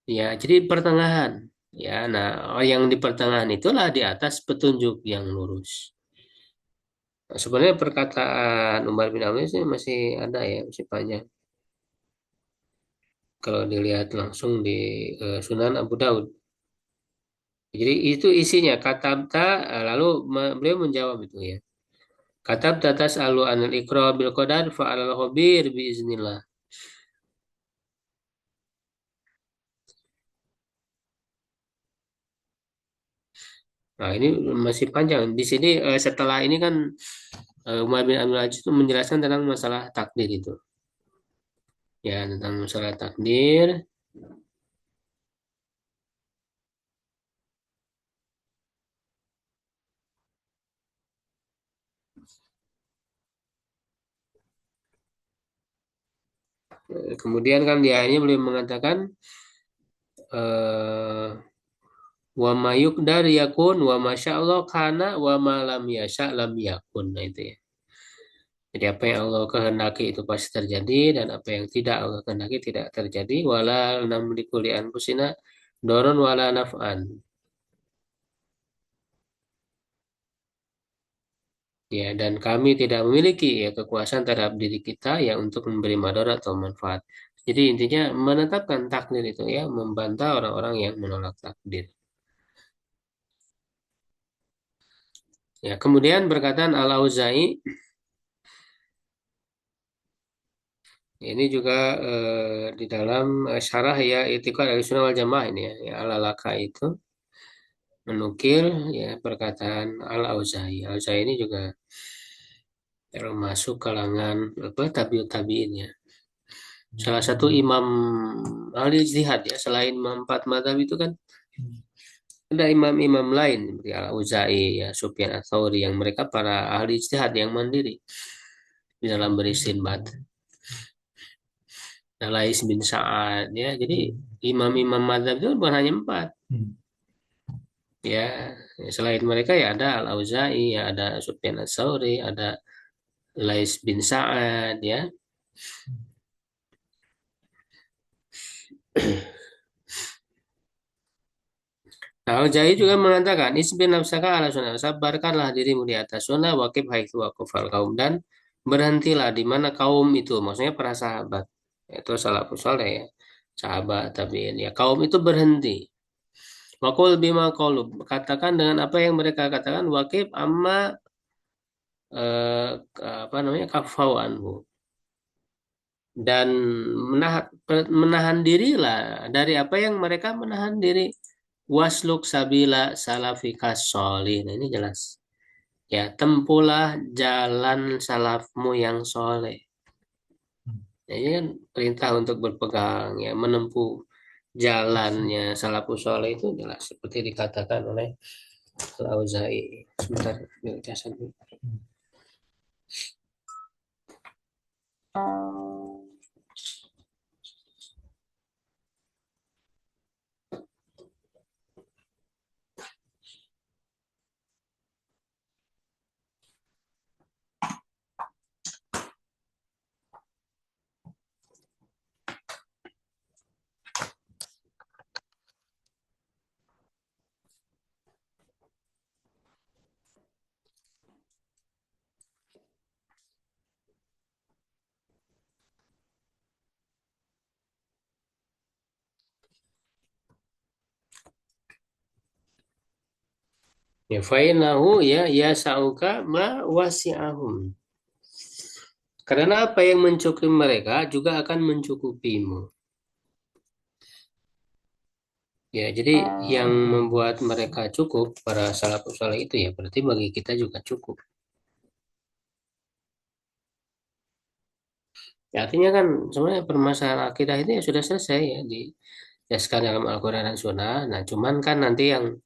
Ya jadi pertengahan. Ya, nah yang di pertengahan itulah di atas petunjuk yang lurus. Nah, sebenarnya perkataan Umar bin Abdul Aziz ini masih ada ya, masih panjang. Kalau dilihat langsung di Sunan Abu Daud. Jadi itu isinya katabta, lalu beliau menjawab itu ya. Katabta tas'alu anil iqra bil qadar fa'alal khabir biiznillah. Nah, ini masih panjang. Di sini setelah ini kan Umar bin Abdul Aziz itu menjelaskan tentang masalah takdir itu. Ya, tentang masalah takdir. Kemudian kan di akhirnya beliau mengatakan eh, wa ma yuqdar yakun wa masya Allah kana wa ma lam yasha lam yakun. Nah, itu ya. Jadi apa yang Allah kehendaki itu pasti terjadi dan apa yang tidak Allah kehendaki tidak terjadi. Wala namliku li anfusina doron wala naf'an. Ya, dan kami tidak memiliki ya kekuasaan terhadap diri kita ya untuk memberi madarat atau manfaat. Jadi intinya menetapkan takdir itu ya membantah orang-orang yang menolak takdir. Ya, kemudian berkataan Al-Auza'i ini juga di dalam syarah ya I'tiqad Ahlussunnah wal Jamaah ini ya, ya Al-Alaka itu menukil ya perkataan Al-Auza'i. Al-Auza'i ini juga termasuk kalangan apa tabi'in ya. Salah satu imam ahli ijtihad ya selain imam empat mazhab itu kan ada imam-imam lain seperti Al-Auza'i ya Sufyan Ats-Tsauri yang mereka para ahli ijtihad yang mandiri di dalam beristinbat. Lais bin Sa'ad ya. Jadi imam-imam mazhab itu bukan hanya empat. Ya, selain mereka ya ada Al-Auza'i, ya ada Sufyan Ats-Tsauri, ada Lais bin Sa'ad ya. Nah, Al-Auza'i juga mengatakan, Isbir nafsaka ala sunnah, sabarkanlah dirimu di atas sunnah, waqif haitsu waqafal kaum, dan berhentilah di mana kaum itu, maksudnya para sahabat, itu salafus saleh ya, sahabat tabi'in ya, kaum itu berhenti. Waqul bima qalu, katakan dengan apa yang mereka katakan, waqif amma eh, apa namanya kafau anhu, dan menahan dirilah dari apa yang mereka menahan diri. Wasluk sabila salafikas solih. Nah, ini jelas. Ya, tempuhlah jalan salafmu yang soleh. Nah, ini kan perintah untuk berpegang, ya, menempuh jalannya salafus soleh itu jelas seperti dikatakan oleh Al-Auza'i. Sebentar, yuk, casan dulu. Ya, fainahu ya sauka ma wasi'ahum. Karena apa yang mencukupi mereka juga akan mencukupimu. Ya, jadi yang membuat mereka cukup para salafus saleh itu ya berarti bagi kita juga cukup. Ya, artinya kan sebenarnya permasalahan akidah itu ya sudah selesai ya dijelaskan dalam Al-Quran dan Sunnah. Nah, cuman kan nanti yang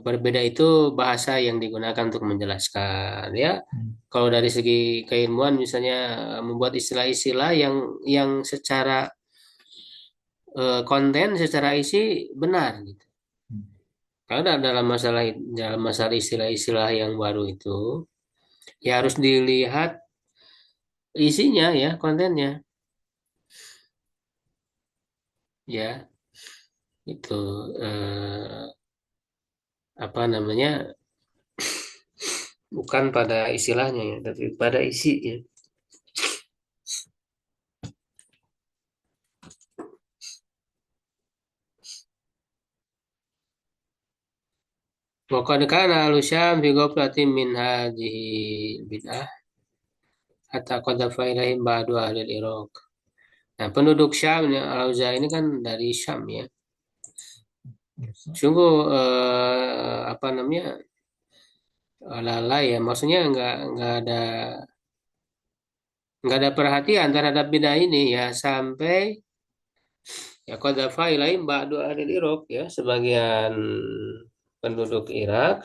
berbeda itu bahasa yang digunakan untuk menjelaskan ya. Kalau dari segi keilmuan misalnya membuat istilah-istilah yang secara konten, secara isi benar gitu. Karena dalam masalah istilah-istilah yang baru itu ya harus dilihat isinya ya, kontennya ya. Itu apa namanya, bukan pada istilahnya ya, tapi pada isi ya. Wa qad kana al-Syam fi ghaflatin min hadhihi bid'ah hatta qadhafa ilaihim ba'du ahli al-Iraq. Nah, penduduk Syam ya, Al-Auza'i ini kan dari Syam ya. Sungguh apa namanya, lalai ya, maksudnya nggak ada perhatian terhadap bid'ah ini ya, sampai ya qadhafa ilaihim ba'du ahli al-Iraq ya, sebagian penduduk Irak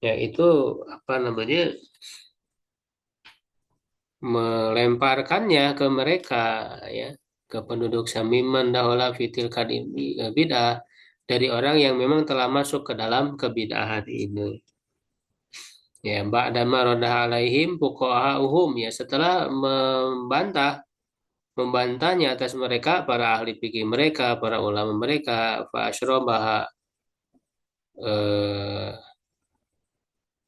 ya itu apa namanya, melemparkannya ke mereka ya, ke penduduk Samiman dahola fitil bidah, dari orang yang memang telah masuk ke dalam kebid'ahan ini ya. Ba'dama radah alaihim fuqaha'uhum ya, setelah membantahnya atas mereka para ahli fikih mereka, para ulama mereka, fa asyrabaha eh,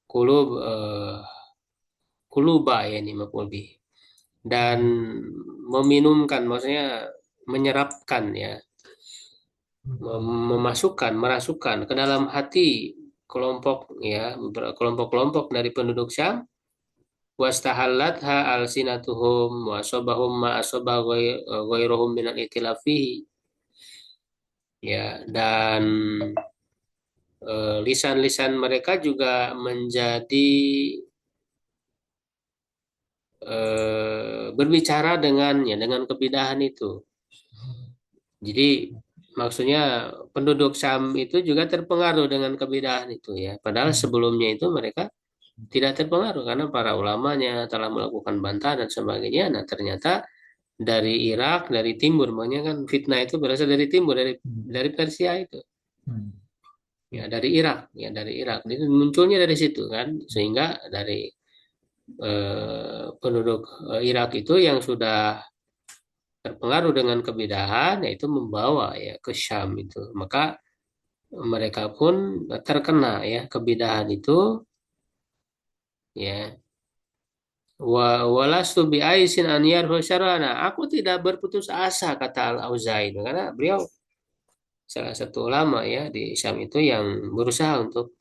kulub kuluba ya, ini maf'ul bih, dan meminumkan, maksudnya menyerapkan ya, merasukkan ke dalam hati kelompok ya, kelompok-kelompok dari penduduk Syam, wastahallatha alsinatuhum wa asabahum ma asabah ghairuhum minal itilafihi ya, dan lisan-lisan mereka juga menjadi berbicara dengan kebidahan itu. Jadi maksudnya penduduk Syam itu juga terpengaruh dengan kebidahan itu ya. Padahal sebelumnya itu mereka tidak terpengaruh karena para ulamanya telah melakukan bantahan dan sebagainya. Nah, ternyata dari Irak, dari timur, makanya kan fitnah itu berasal dari timur, dari Persia itu. Ya, dari Irak, ya dari Irak. Itu munculnya dari situ kan, sehingga dari penduduk Irak itu yang sudah terpengaruh dengan kebidahan, yaitu membawa ya ke Syam itu. Maka mereka pun terkena ya kebidahan itu ya. Walastu bi aisin an yarhu syarana. Aku tidak berputus asa, kata Al-Auza'i, karena beliau salah satu ulama ya di Syam itu yang berusaha untuk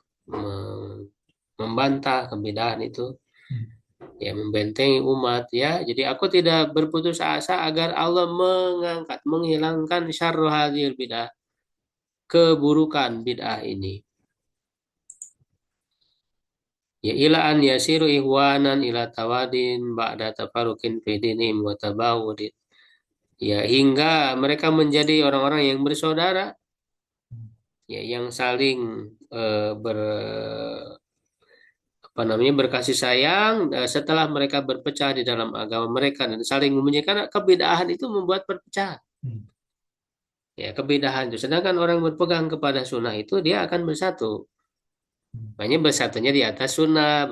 membantah kebidahan itu ya, membentengi umat ya. Jadi aku tidak berputus asa agar Allah menghilangkan syarru hadhil bidah, keburukan bid'ah ini ya, ila an yasiru ihwanan ila tawadin ba'da tafarukin fi dinihim wa tabawudin ya, hingga mereka menjadi orang-orang yang bersaudara ya, yang saling ber apa namanya, berkasih sayang setelah mereka berpecah di dalam agama mereka dan saling membenci, karena kebidahan itu membuat perpecahan ya, kebidahan itu. Sedangkan orang berpegang kepada sunnah itu dia akan bersatu. Makanya bersatunya di atas sunnah,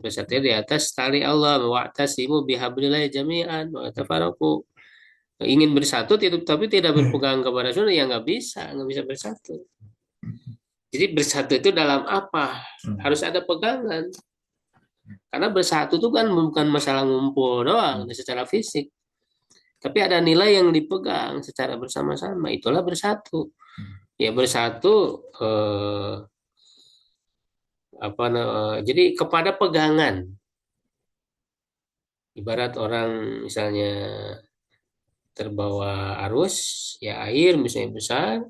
bersatunya di atas tali Allah, wa'tasimu bihablillahi jami'an wa tafarraqu. Ingin bersatu tapi tidak berpegang kepada sunnah ya nggak bisa bersatu. Jadi bersatu itu dalam apa? Harus ada pegangan. Karena bersatu itu kan bukan masalah ngumpul doang secara fisik, tapi ada nilai yang dipegang secara bersama-sama. Itulah bersatu. Ya bersatu jadi kepada pegangan. Ibarat orang misalnya terbawa arus ya, air misalnya besar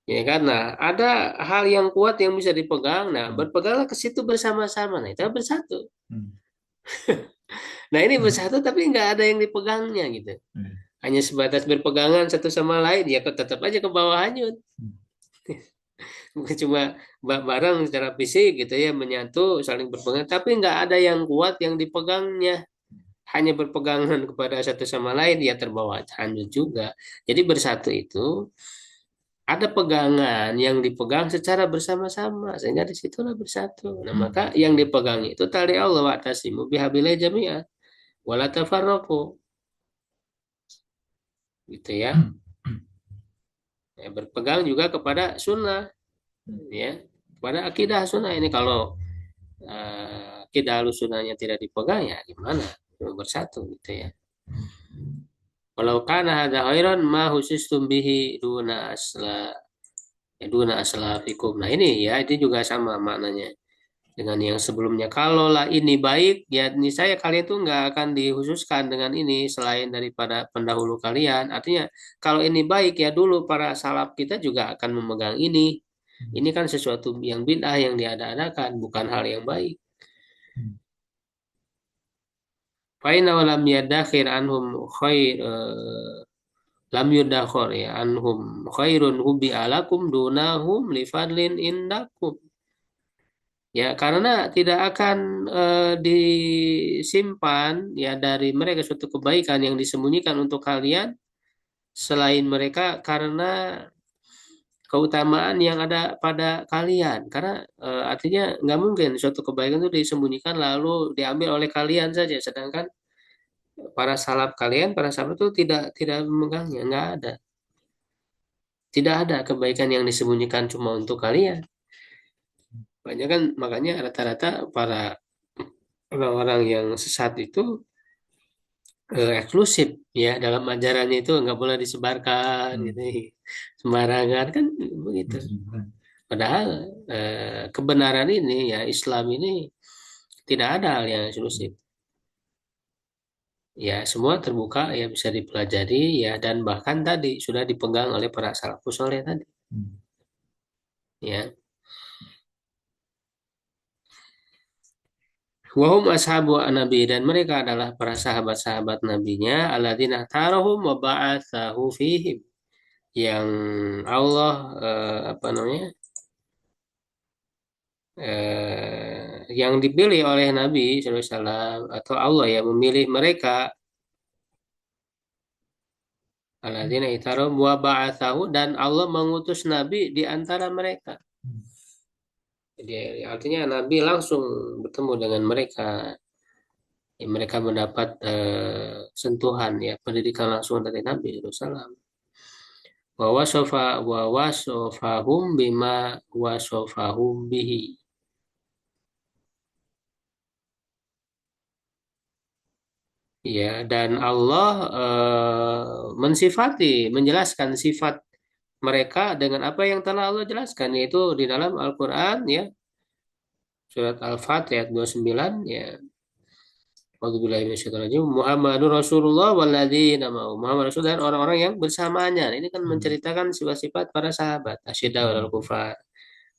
ya kan. Nah, ada hal yang kuat yang bisa dipegang. Nah, berpeganglah ke situ bersama-sama. Nah, itu bersatu. Nah, ini bersatu tapi nggak ada yang dipegangnya gitu. hanya sebatas berpegangan satu sama lain, ya tetap aja ke bawah hanyut. Bukan cuma barang secara fisik gitu ya, menyatu saling berpegang, tapi nggak ada yang kuat yang dipegangnya, hanya berpegangan kepada satu sama lain, ya terbawa hanyut juga. Jadi bersatu itu ada pegangan yang dipegang secara bersama-sama, sehingga disitulah bersatu. Nah, maka yang dipegang itu tali Allah, wa'tasimu bihablillah jami'an wala tafarraqu, gitu ya. Ya, berpegang juga kepada sunnah, ya, kepada akidah sunnah. Ini kalau akidah sunnahnya tidak dipegang, ya gimana bersatu, gitu ya. Walau kana hadza khairan ma husistum bihi duna aslafikum. Nah ini ya, itu juga sama maknanya dengan yang sebelumnya. Kalaulah ini baik, ya ini saya kalian tuh nggak akan dikhususkan dengan ini selain daripada pendahulu kalian. Artinya kalau ini baik, ya dulu para salaf kita juga akan memegang ini. Ini kan sesuatu yang bid'ah yang diada-adakan, bukan hal yang baik. Faina walam yadakhir anhum khair lam yudakhor ya anhum khairun hubi alakum dunahum lifadlin indakum. Ya, karena tidak akan disimpan ya dari mereka suatu kebaikan yang disembunyikan untuk kalian selain mereka, karena keutamaan yang ada pada kalian. Karena artinya nggak mungkin suatu kebaikan itu disembunyikan lalu diambil oleh kalian saja, sedangkan para sahabat itu tidak memegangnya, nggak ada. Tidak ada kebaikan yang disembunyikan cuma untuk kalian. Banyak kan, makanya rata-rata para orang-orang yang sesat itu eksklusif ya, dalam ajarannya itu nggak boleh disebarkan gitu sembarangan kan begitu. Padahal kebenaran ini ya, Islam ini tidak ada hal yang eksklusif. Ya semua terbuka ya, bisa dipelajari ya, dan bahkan tadi sudah dipegang oleh para salafus saleh tadi. Ya. Wahum ashabu Nabi, dan mereka adalah para sahabat-sahabat Nabinya, alladzina tarahum wa ba'atsahu fihim, yang Allah apa namanya, yang dipilih oleh Nabi sallallahu alaihi wasallam, atau Allah yang memilih mereka, alladzina tarahum wa ba'atsahu, dan Allah mengutus Nabi di antara mereka. Jadi artinya Nabi langsung bertemu dengan mereka. Ya, mereka mendapat sentuhan ya, pendidikan langsung dari Nabi sallallahu alaihi wasallam. Wa wasofahum bima wasofahum bihi. Ya, dan Allah mensifati, menjelaskan sifat mereka dengan apa yang telah Allah jelaskan, yaitu di dalam Al-Quran ya, surat Al-Fat ayat 29 ya. A'udzubillahi minasyaitonir Muhammadur Rasulullah walladzina ma'ahu. Muhammad Rasul dan orang-orang yang bersamanya. Ini kan menceritakan sifat-sifat para sahabat. Asyidda wal kufar,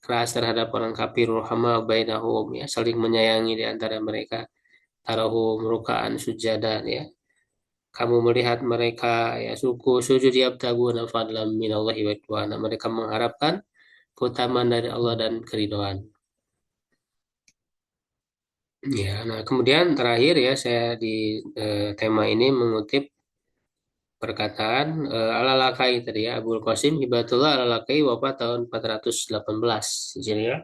keras terhadap orang kafir, rahama bainahum ya, saling menyayangi di antara mereka. Tarahum rukaan sujadan ya. Kamu melihat mereka ya suku sujud yabtaguna fadlam minallahi wa ridwana. Mereka mengharapkan keutamaan dari Allah dan keridhaan. Ya, nah kemudian terakhir ya, saya di tema ini mengutip perkataan Al-Lalakai tadi ya, Abul Qasim Hibatullah Al-Lalakai, wafat tahun 418 Hijriah.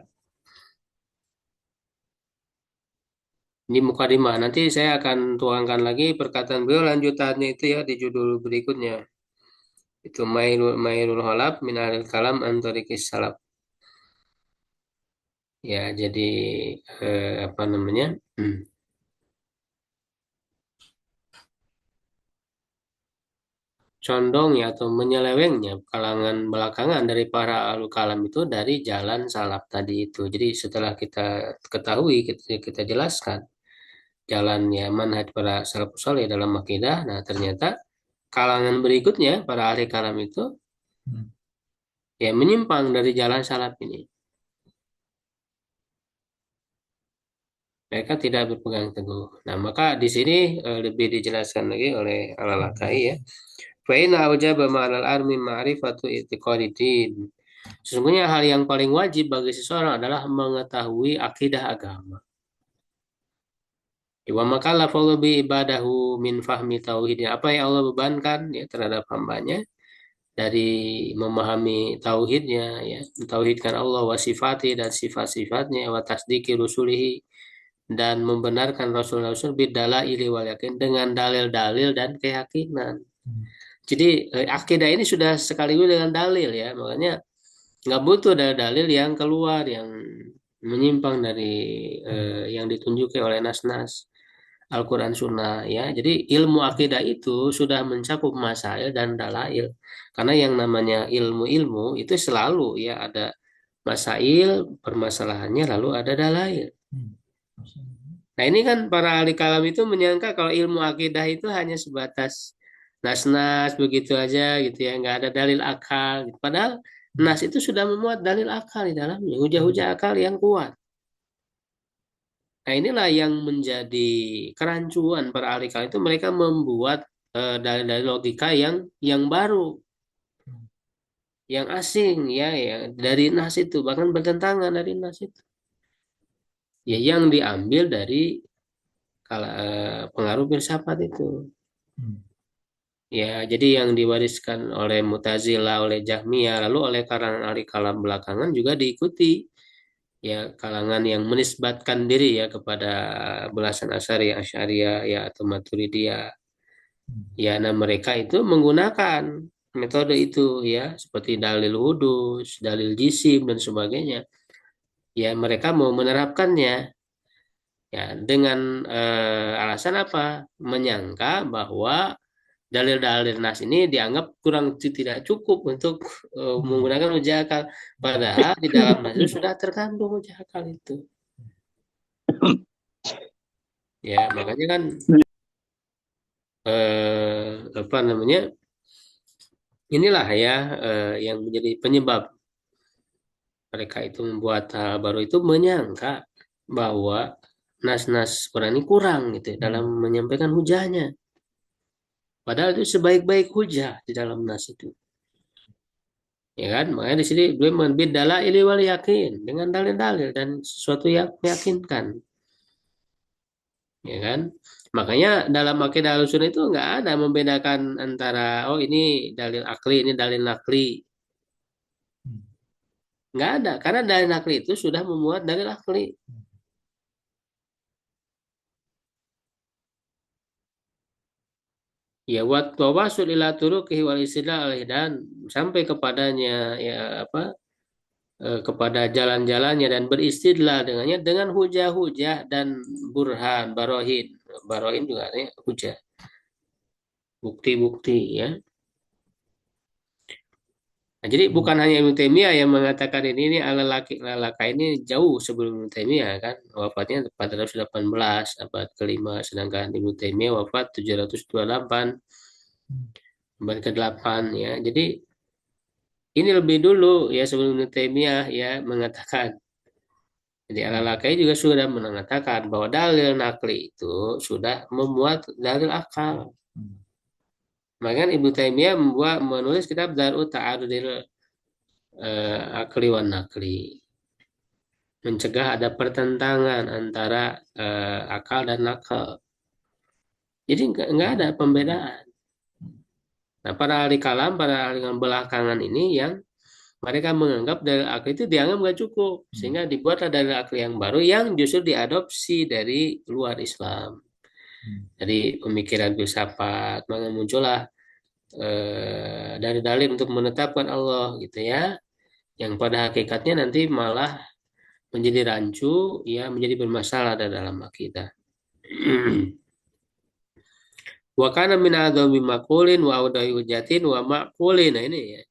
Ini mukadimah. Nanti saya akan tuangkan lagi perkataan beliau lanjutannya itu ya di judul berikutnya. Itu Mailul Halab min Ahlil Kalam Antorikis Salaf. Ya, jadi apa namanya? Condongnya atau menyelewengnya kalangan belakangan dari para ahlu kalam itu dari jalan salaf tadi itu. Jadi setelah kita ketahui, kita jelaskan jalannya manhaj para salafus saleh dalam akidah, nah ternyata kalangan berikutnya para ahli kalam itu ya menyimpang dari jalan salaf ini. Mereka tidak berpegang teguh. Nah, maka di sini lebih dijelaskan lagi oleh Al-Lalakai ya. Fa inna aujaba ma'al armi ma'rifatu i'tiqadid. Sesungguhnya hal yang paling wajib bagi seseorang adalah mengetahui akidah agama. Wa maka lafadhu bi ibadahu min fahmi tauhidnya. Apa yang Allah bebankan ya terhadap hambanya dari memahami tauhidnya ya, mentauhidkan Allah wa sifati dan sifat-sifatnya wa tasdiki rusulihi dan membenarkan rasul-rasul bidalaili wal yakin dengan dalil-dalil dan keyakinan. Jadi akidah ini sudah sekaligus dengan dalil ya, makanya nggak butuh dalil-dalil yang keluar yang menyimpang dari yang ditunjuki oleh nas-nas Al-Quran Sunnah ya. Jadi ilmu akidah itu sudah mencakup masail dan dalail. Karena yang namanya ilmu-ilmu itu selalu ya ada masail, permasalahannya lalu ada dalail. Nah ini kan para ahli kalam itu menyangka kalau ilmu akidah itu hanya sebatas nas-nas begitu aja gitu ya, nggak ada dalil akal. Gitu. Padahal nas itu sudah memuat dalil akal di dalamnya, hujah-hujah akal yang kuat. Nah inilah yang menjadi kerancuan para ahli kalam itu mereka membuat dalil-dalil logika yang baru, yang asing ya, ya dari nas itu bahkan bertentangan dari nas itu. Ya yang diambil dari pengaruh filsafat itu. Ya, jadi yang diwariskan oleh Mu'tazilah, oleh Jahmiyah, lalu oleh kalangan ahli kalam belakangan juga diikuti. Ya, kalangan yang menisbatkan diri ya kepada belasan Asy'ariyah, Asy'ariyah ya atau Maturidiyah. Ya, nah mereka itu menggunakan metode itu ya, seperti dalil hudus, dalil jisim dan sebagainya. Ya, mereka mau menerapkannya ya dengan alasan apa? Menyangka bahwa dalil-dalil nas ini dianggap kurang tidak cukup untuk menggunakan hujah akal. Padahal di dalam nas itu sudah terkandung hujah akal itu. Ya, makanya kan apa namanya? Inilah ya yang menjadi penyebab mereka itu membuat hal baru itu menyangka bahwa nas-nas Quran ini kurang gitu ya, dalam menyampaikan hujahnya. Padahal itu sebaik-baik hujah di dalam nas itu. Ya kan? Makanya di sini beliau menbid dalail wal yakin dengan dalil-dalil dan sesuatu yang meyakinkan. Ya kan? Makanya dalam akidah Ahlussunnah itu nggak ada membedakan antara oh ini dalil akli, ini dalil nakli. Nggak ada, karena dalil nakli itu sudah memuat dalil akli. Ya wat tawasul ila turuqihi wal istidlal dan sampai kepadanya ya apa kepada jalan-jalannya dan beristidlal dengannya dengan hujah-hujah dan burhan, barohin. Barohin juga artinya hujah, bukti-bukti ya. Nah, jadi bukan hanya Ibnu Taimiyah yang mengatakan ini Al-Lalakai ini jauh sebelum Ibnu Taimiyah kan. Wafatnya 418 abad kelima sedangkan Ibnu Taimiyah wafat 728 abad ke-8 ya. Jadi ini lebih dulu ya sebelum Ibnu Taimiyah ya mengatakan. Jadi Al-Lalakai juga sudah mengatakan bahwa dalil nakli itu sudah memuat dalil akal. Maka Ibnu Taimiyah menulis kitab Darut Ta'arudil Akli wan Nakli. Mencegah ada pertentangan antara akal dan nakal. Jadi nggak ada pembedaan. Nah, para ahli kalam, para ahli kalam belakangan ini yang mereka menganggap dalil akli itu dianggap nggak cukup, sehingga dibuatlah dalil akli yang baru yang justru diadopsi dari luar Islam, dari pemikiran filsafat, maka muncullah dalil-dalil untuk menetapkan Allah gitu ya, yang pada hakikatnya nanti malah menjadi rancu, ya menjadi bermasalah dalam akidah. Wa kana min adzami maqulin wa audahi hujatin wa maqulin. Nah ini ya.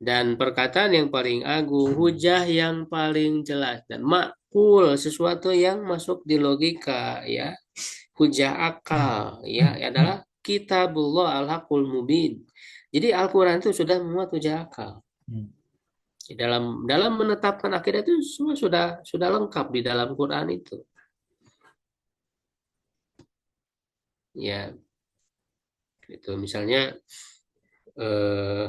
Dan perkataan yang paling agung, hujah yang paling jelas dan makul sesuatu yang masuk di logika ya. Hujah akal ya adalah kitabullah al-haqqul mubin. Jadi Al-Qur'an itu sudah memuat hujah akal. Dalam menetapkan akidah itu semua sudah lengkap di dalam Quran itu. Ya, itu misalnya eh,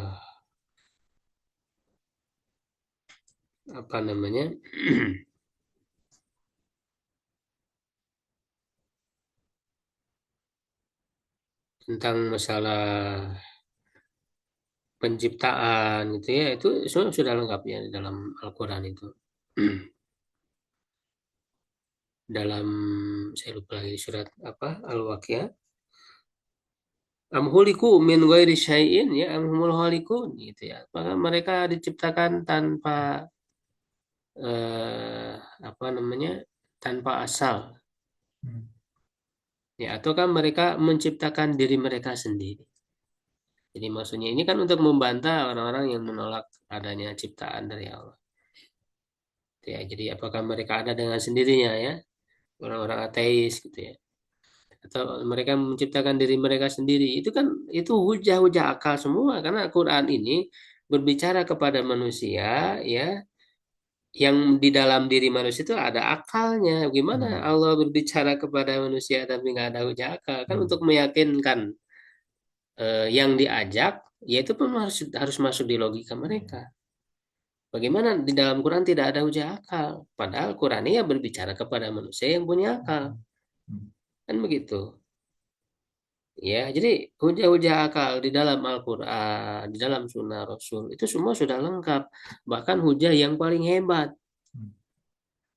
apa namanya tentang masalah penciptaan gitu ya, itu semua sudah lengkap ya di dalam Al-Quran itu. Dalam, saya lupa lagi surat apa, Al-Waqiah, am khuliqu min ghairi syai'in ya am humul khaliqun gitu ya. Maka mereka diciptakan tanpa eh, apa namanya, tanpa asal Hmm. ya, ataukah mereka menciptakan diri mereka sendiri. Jadi maksudnya ini kan untuk membantah orang-orang yang menolak adanya ciptaan dari Allah. Ya, jadi apakah mereka ada dengan sendirinya ya, orang-orang ateis gitu ya, atau mereka menciptakan diri mereka sendiri, itu kan itu hujah-hujah akal semua, karena Al-Quran ini berbicara kepada manusia ya, yang di dalam diri manusia itu ada akalnya. Gimana Hmm. Allah berbicara kepada manusia tapi nggak ada hujah akal, kan Hmm. untuk meyakinkan yang diajak, ya itu pun harus harus masuk di logika mereka. Bagaimana di dalam Quran tidak ada hujah akal, padahal Quran ini ya berbicara kepada manusia yang punya akal, Hmm. kan begitu. Ya, jadi hujah-hujah akal di dalam Al-Quran, di dalam Sunnah Rasul, itu semua sudah lengkap. Bahkan hujah yang paling hebat. Hmm.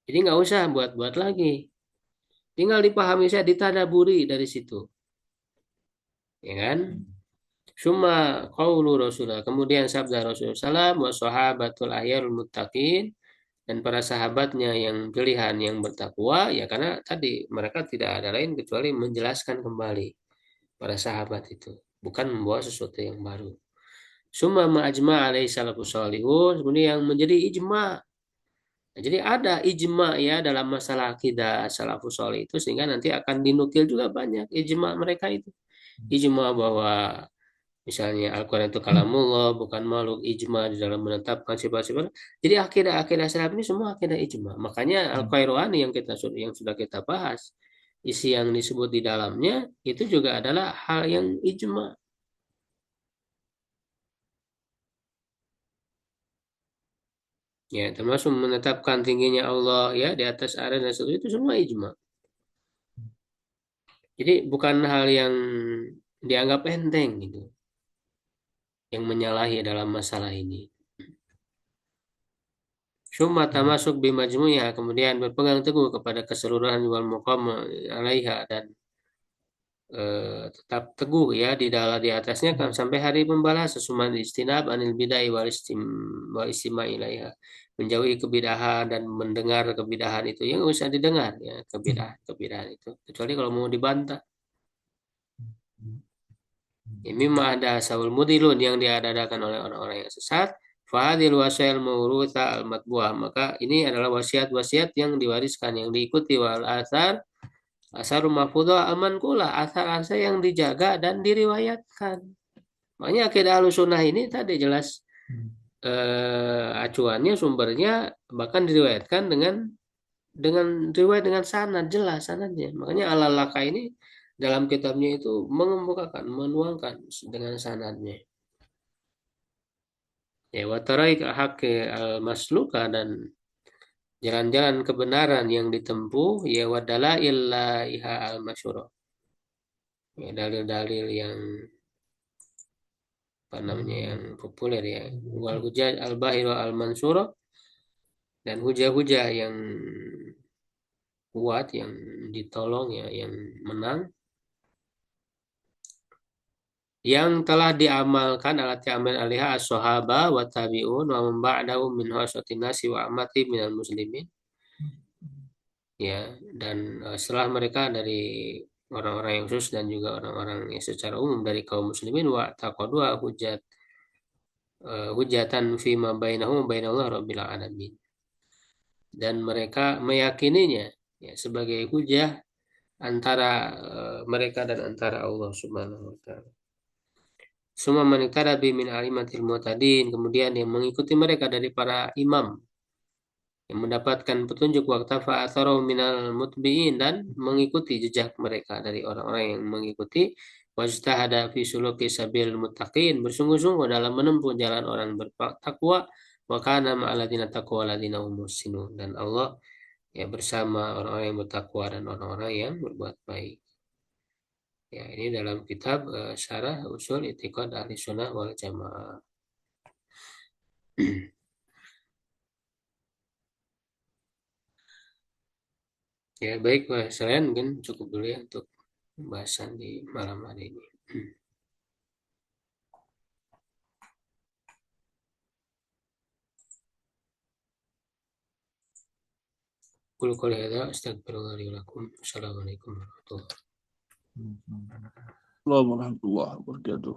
Jadi nggak usah buat-buat lagi. Tinggal dipahami saja, ditadaburi dari situ. Ya kan? Summa qaulu Rasulullah. Kemudian sabda Rasulullah salam wa sahabatul ahyarul muttaqin, dan para sahabatnya yang pilihan yang bertakwa, ya karena tadi mereka tidak ada lain kecuali menjelaskan kembali para sahabat itu, bukan membawa sesuatu yang baru. Summa ma'ajma alaihi salafus salihun, kemudian yang menjadi ijma. Nah, jadi ada ijma ya dalam masalah akidah salafus salih itu, sehingga nanti akan dinukil juga banyak ijma mereka itu. Ijma bahwa misalnya Al-Quran itu kalamullah, bukan makhluk, ijma di dalam menetapkan sifat-sifat. Jadi akidah-akidah salaf ini semua akidah ijma. Makanya Hmm. Al-Qairani yang sudah kita bahas, isi yang disebut di dalamnya itu juga adalah hal yang ijma. Ya, termasuk menetapkan tingginya Allah ya di atas arus dan seterusnya, itu semua ijma. Jadi bukan hal yang dianggap enteng gitu, yang menyalahi dalam masalah ini. Summa Hmm. tamasuk bimajmu'iha, kemudian berpegang teguh kepada keseluruhan wal muqam alaiha, dan tetap teguh ya di dalam di atasnya kan Hmm. sampai hari pembalasan. Suman istinab anil bidai wal istimai ilaiha, menjauhi kebidahan dan mendengar kebidahan itu yang nggak usah didengar ya, kebidahan kebidahan itu, kecuali kalau mau dibantah. Ini mah ada sawul mudilun, yang diadakan oleh orang-orang yang sesat. Fadil wasail mauruta al matbuah, maka ini adalah wasiat-wasiat yang diwariskan, yang diikuti, wal asar asarul mahfudhah aman kula, asar-asar yang dijaga dan diriwayatkan. Makanya akidah Ahlussunnah ini tadi jelas Hmm. acuannya, sumbernya, bahkan diriwayatkan dengan riwayat dengan sanad, jelas sanadnya. Makanya Al-Laka ini dalam kitabnya itu mengemukakan, menuangkan dengan sanadnya. Ya, watarai hak al-masluka, dan jalan-jalan kebenaran yang ditempuh, ya wadalail iha al-masyurah. Ya, dalil-dalil yang apa namanya, yang populer ya, wal hujaj al-bahir al-mansurah, dan hujah-hujah yang kuat, yang ditolong ya, yang menang, yang telah diamalkan alat amal alaiha as-sahaba wa tabi'un wa man ba'dahum min hasatin nasi wa amati minal muslimin, ya, dan setelah mereka dari orang-orang yang khusus dan juga orang-orang yang secara umum dari kaum muslimin, wa taqadua hujatan fima bainahum wa bainallah rabbil alamin, dan mereka meyakininya ya sebagai hujah antara mereka dan antara Allah Subhanahu wa taala. Semua manikara min alimatil mu'tadin, kemudian yang mengikuti mereka dari para imam yang mendapatkan petunjuk waqtafa atharu minal mutbi'in dan mengikuti jejak mereka dari orang-orang yang mengikuti wajtahada fi suluki sabil muttaqin bersungguh-sungguh dalam menempuh jalan orang bertakwa wa kana ma'aladina taqwa ladina umusinun dan Allah ya bersama orang-orang yang bertakwa dan orang-orang yang berbuat baik. Ya, ini dalam kitab Syarah Usul I'tiqad Ahlussunnah wal Jamaah. Ya, baik Pak Selain mungkin cukup dulu ya untuk pembahasan di malam hari ini. Qul qouli hadza astaghfirullahi li wa lakum. Assalamualaikum warahmatullahi wabarakatuh. Warahmatullahi wabarakatuh.